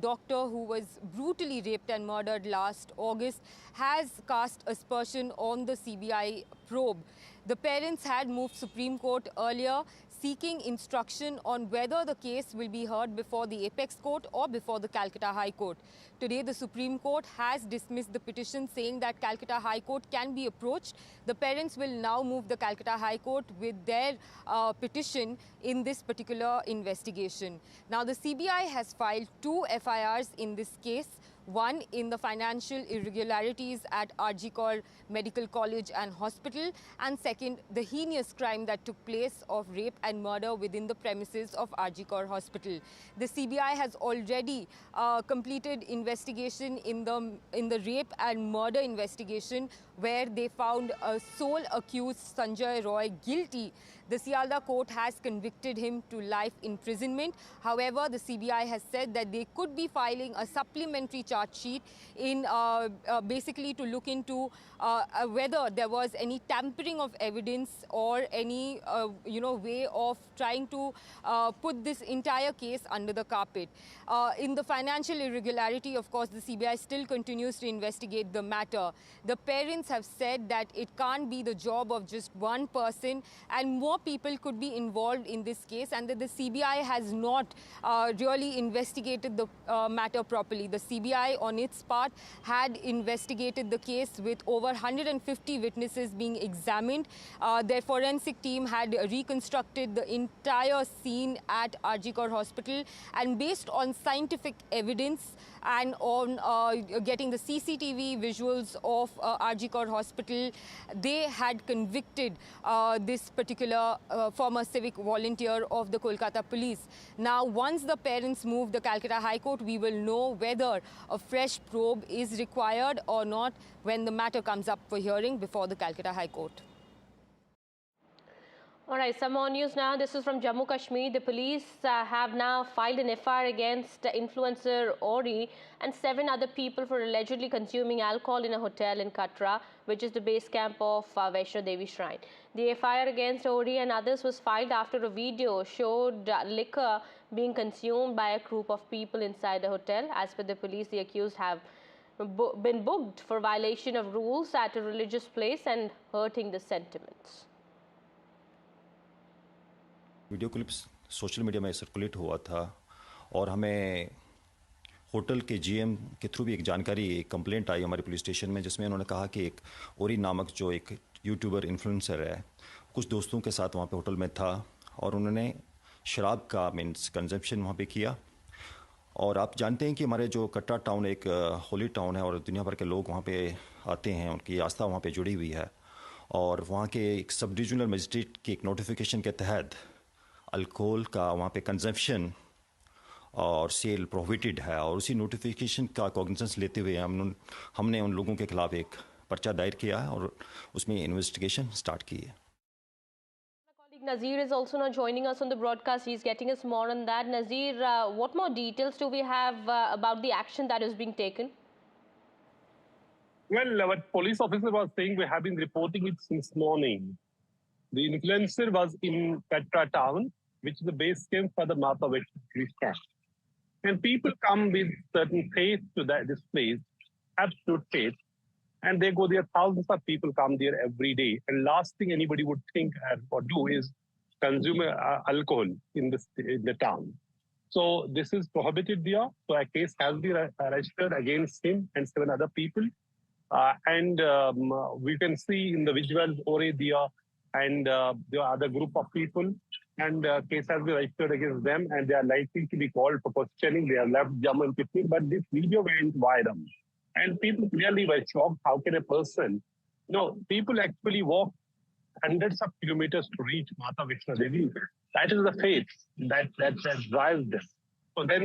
doctor who was brutally raped and murdered last August has cast aspersion on the CBI probe. The parents had moved Supreme Court earlier seeking instruction on whether the case will be heard before the Apex Court or before the Calcutta High Court. Today, the Supreme Court has dismissed the petition, saying that Calcutta High Court can be approached. The parents will now move the Calcutta High Court with their petition in this particular investigation. Now, the CBI has filed 2 FIRs in this case. One in the financial irregularities at RG Kaur Medical College and Hospital, and second, the heinous crime that took place of rape and murder within the premises of RG Kaur Hospital. The CBI has already completed investigation in the rape and murder investigation, where they found a sole accused Sanjay Roy guilty. The Sialda court has convicted him to life imprisonment. However, the CBI has said that they could be filing a supplementary charge sheet in basically to look into whether there was any tampering of evidence or any way of trying to put this entire case under the carpet. In the financial irregularity, of course, the CBI still continues to investigate the matter. The parents have said that it can't be the job of just one person and more people could be involved in this case, and that the CBI has not really investigated the matter properly. The CBI on its part had investigated the case with over 150 witnesses being examined. Their forensic team had reconstructed the entire scene at Arjikor Hospital, and based on scientific evidence and on getting the CCTV visuals of Arjikor Hospital, they had convicted this particular former civic volunteer of the Kolkata police. Now, once the parents move the Calcutta High Court, we will know whether a fresh probe is required or not when the matter comes up for hearing before the Calcutta High Court. All right, some more news now. This is from Jammu Kashmir. The police have now filed an FIR against influencer Ori and 7 other people for allegedly consuming alcohol in a hotel in Katra, which is the base camp of Vaishno Devi Shrine. The FIR against Ori and others was filed after a video showed liquor being consumed by a group of people inside the hotel. As per the police, the accused have been booked for violation of rules at a religious place and hurting the sentiments. Video clips social media में circulate हुआ था और हमें hotel के GM के through भी एक जानकारी, एक कंप्लेंट आई हमारे पुलिस स्टेशन में, जिसमें उन्होंने कहा कि एक ओरी नामक जो एक यूट्यूबर इन्फ्लुएंसर है, कुछ दोस्तों के साथ वहाँ पे होटल में था और उन्होंने शराब का मीन्स कंजम्पशन वहाँ पे किया। और आप जानते हैं कि हमारे जो कटरा टाउन एक होली टाउन है और दुनिया भर के लोग वहाँ पे आते हैं, उनकी आस्था वहाँ पे जुड़ी हुई है। और वहाँ के एक सब डिविजनल मजिस्ट्रेट की एक नोटिफिकेशन के तहत अल्कोहल का वहाँ पे कंजम्पशन और सेल प्रोहिबिटेड है, और उसी नोटिफिकेशन का कॉग्निजेंस लेते हुए हमने उन लोगों के खिलाफ एक पर्चा दायर किया है और उसमें इन्वेस्टिगेशन स्टार्ट की है। Nazir is also now joining us on the broadcast. He's getting us more on that. Nazir, what more details do we have about the action that is being taken? Well, our police officer was saying we have been reporting it since morning. The influencer was in Katra town, which is the base camp for the Mata Vaishno camp. And people come with certain faith to this place, absolute faith, and they go there. Thousands of people come there every day. And last thing anybody would think or do is consume alcohol in the town. So this is prohibited there. So a case has been registered against him and 7 other people. And we can see in the visuals Ore there and the other group of people. And case has been registered against them, and they are likely to be called for questioning. They are left Jammu and Kashmir, but this video went viral. And people clearly were shocked. How can a person, people actually walk hundreds of kilometers to reach Mata Vaishno Devi. That is the faith that drives them. So then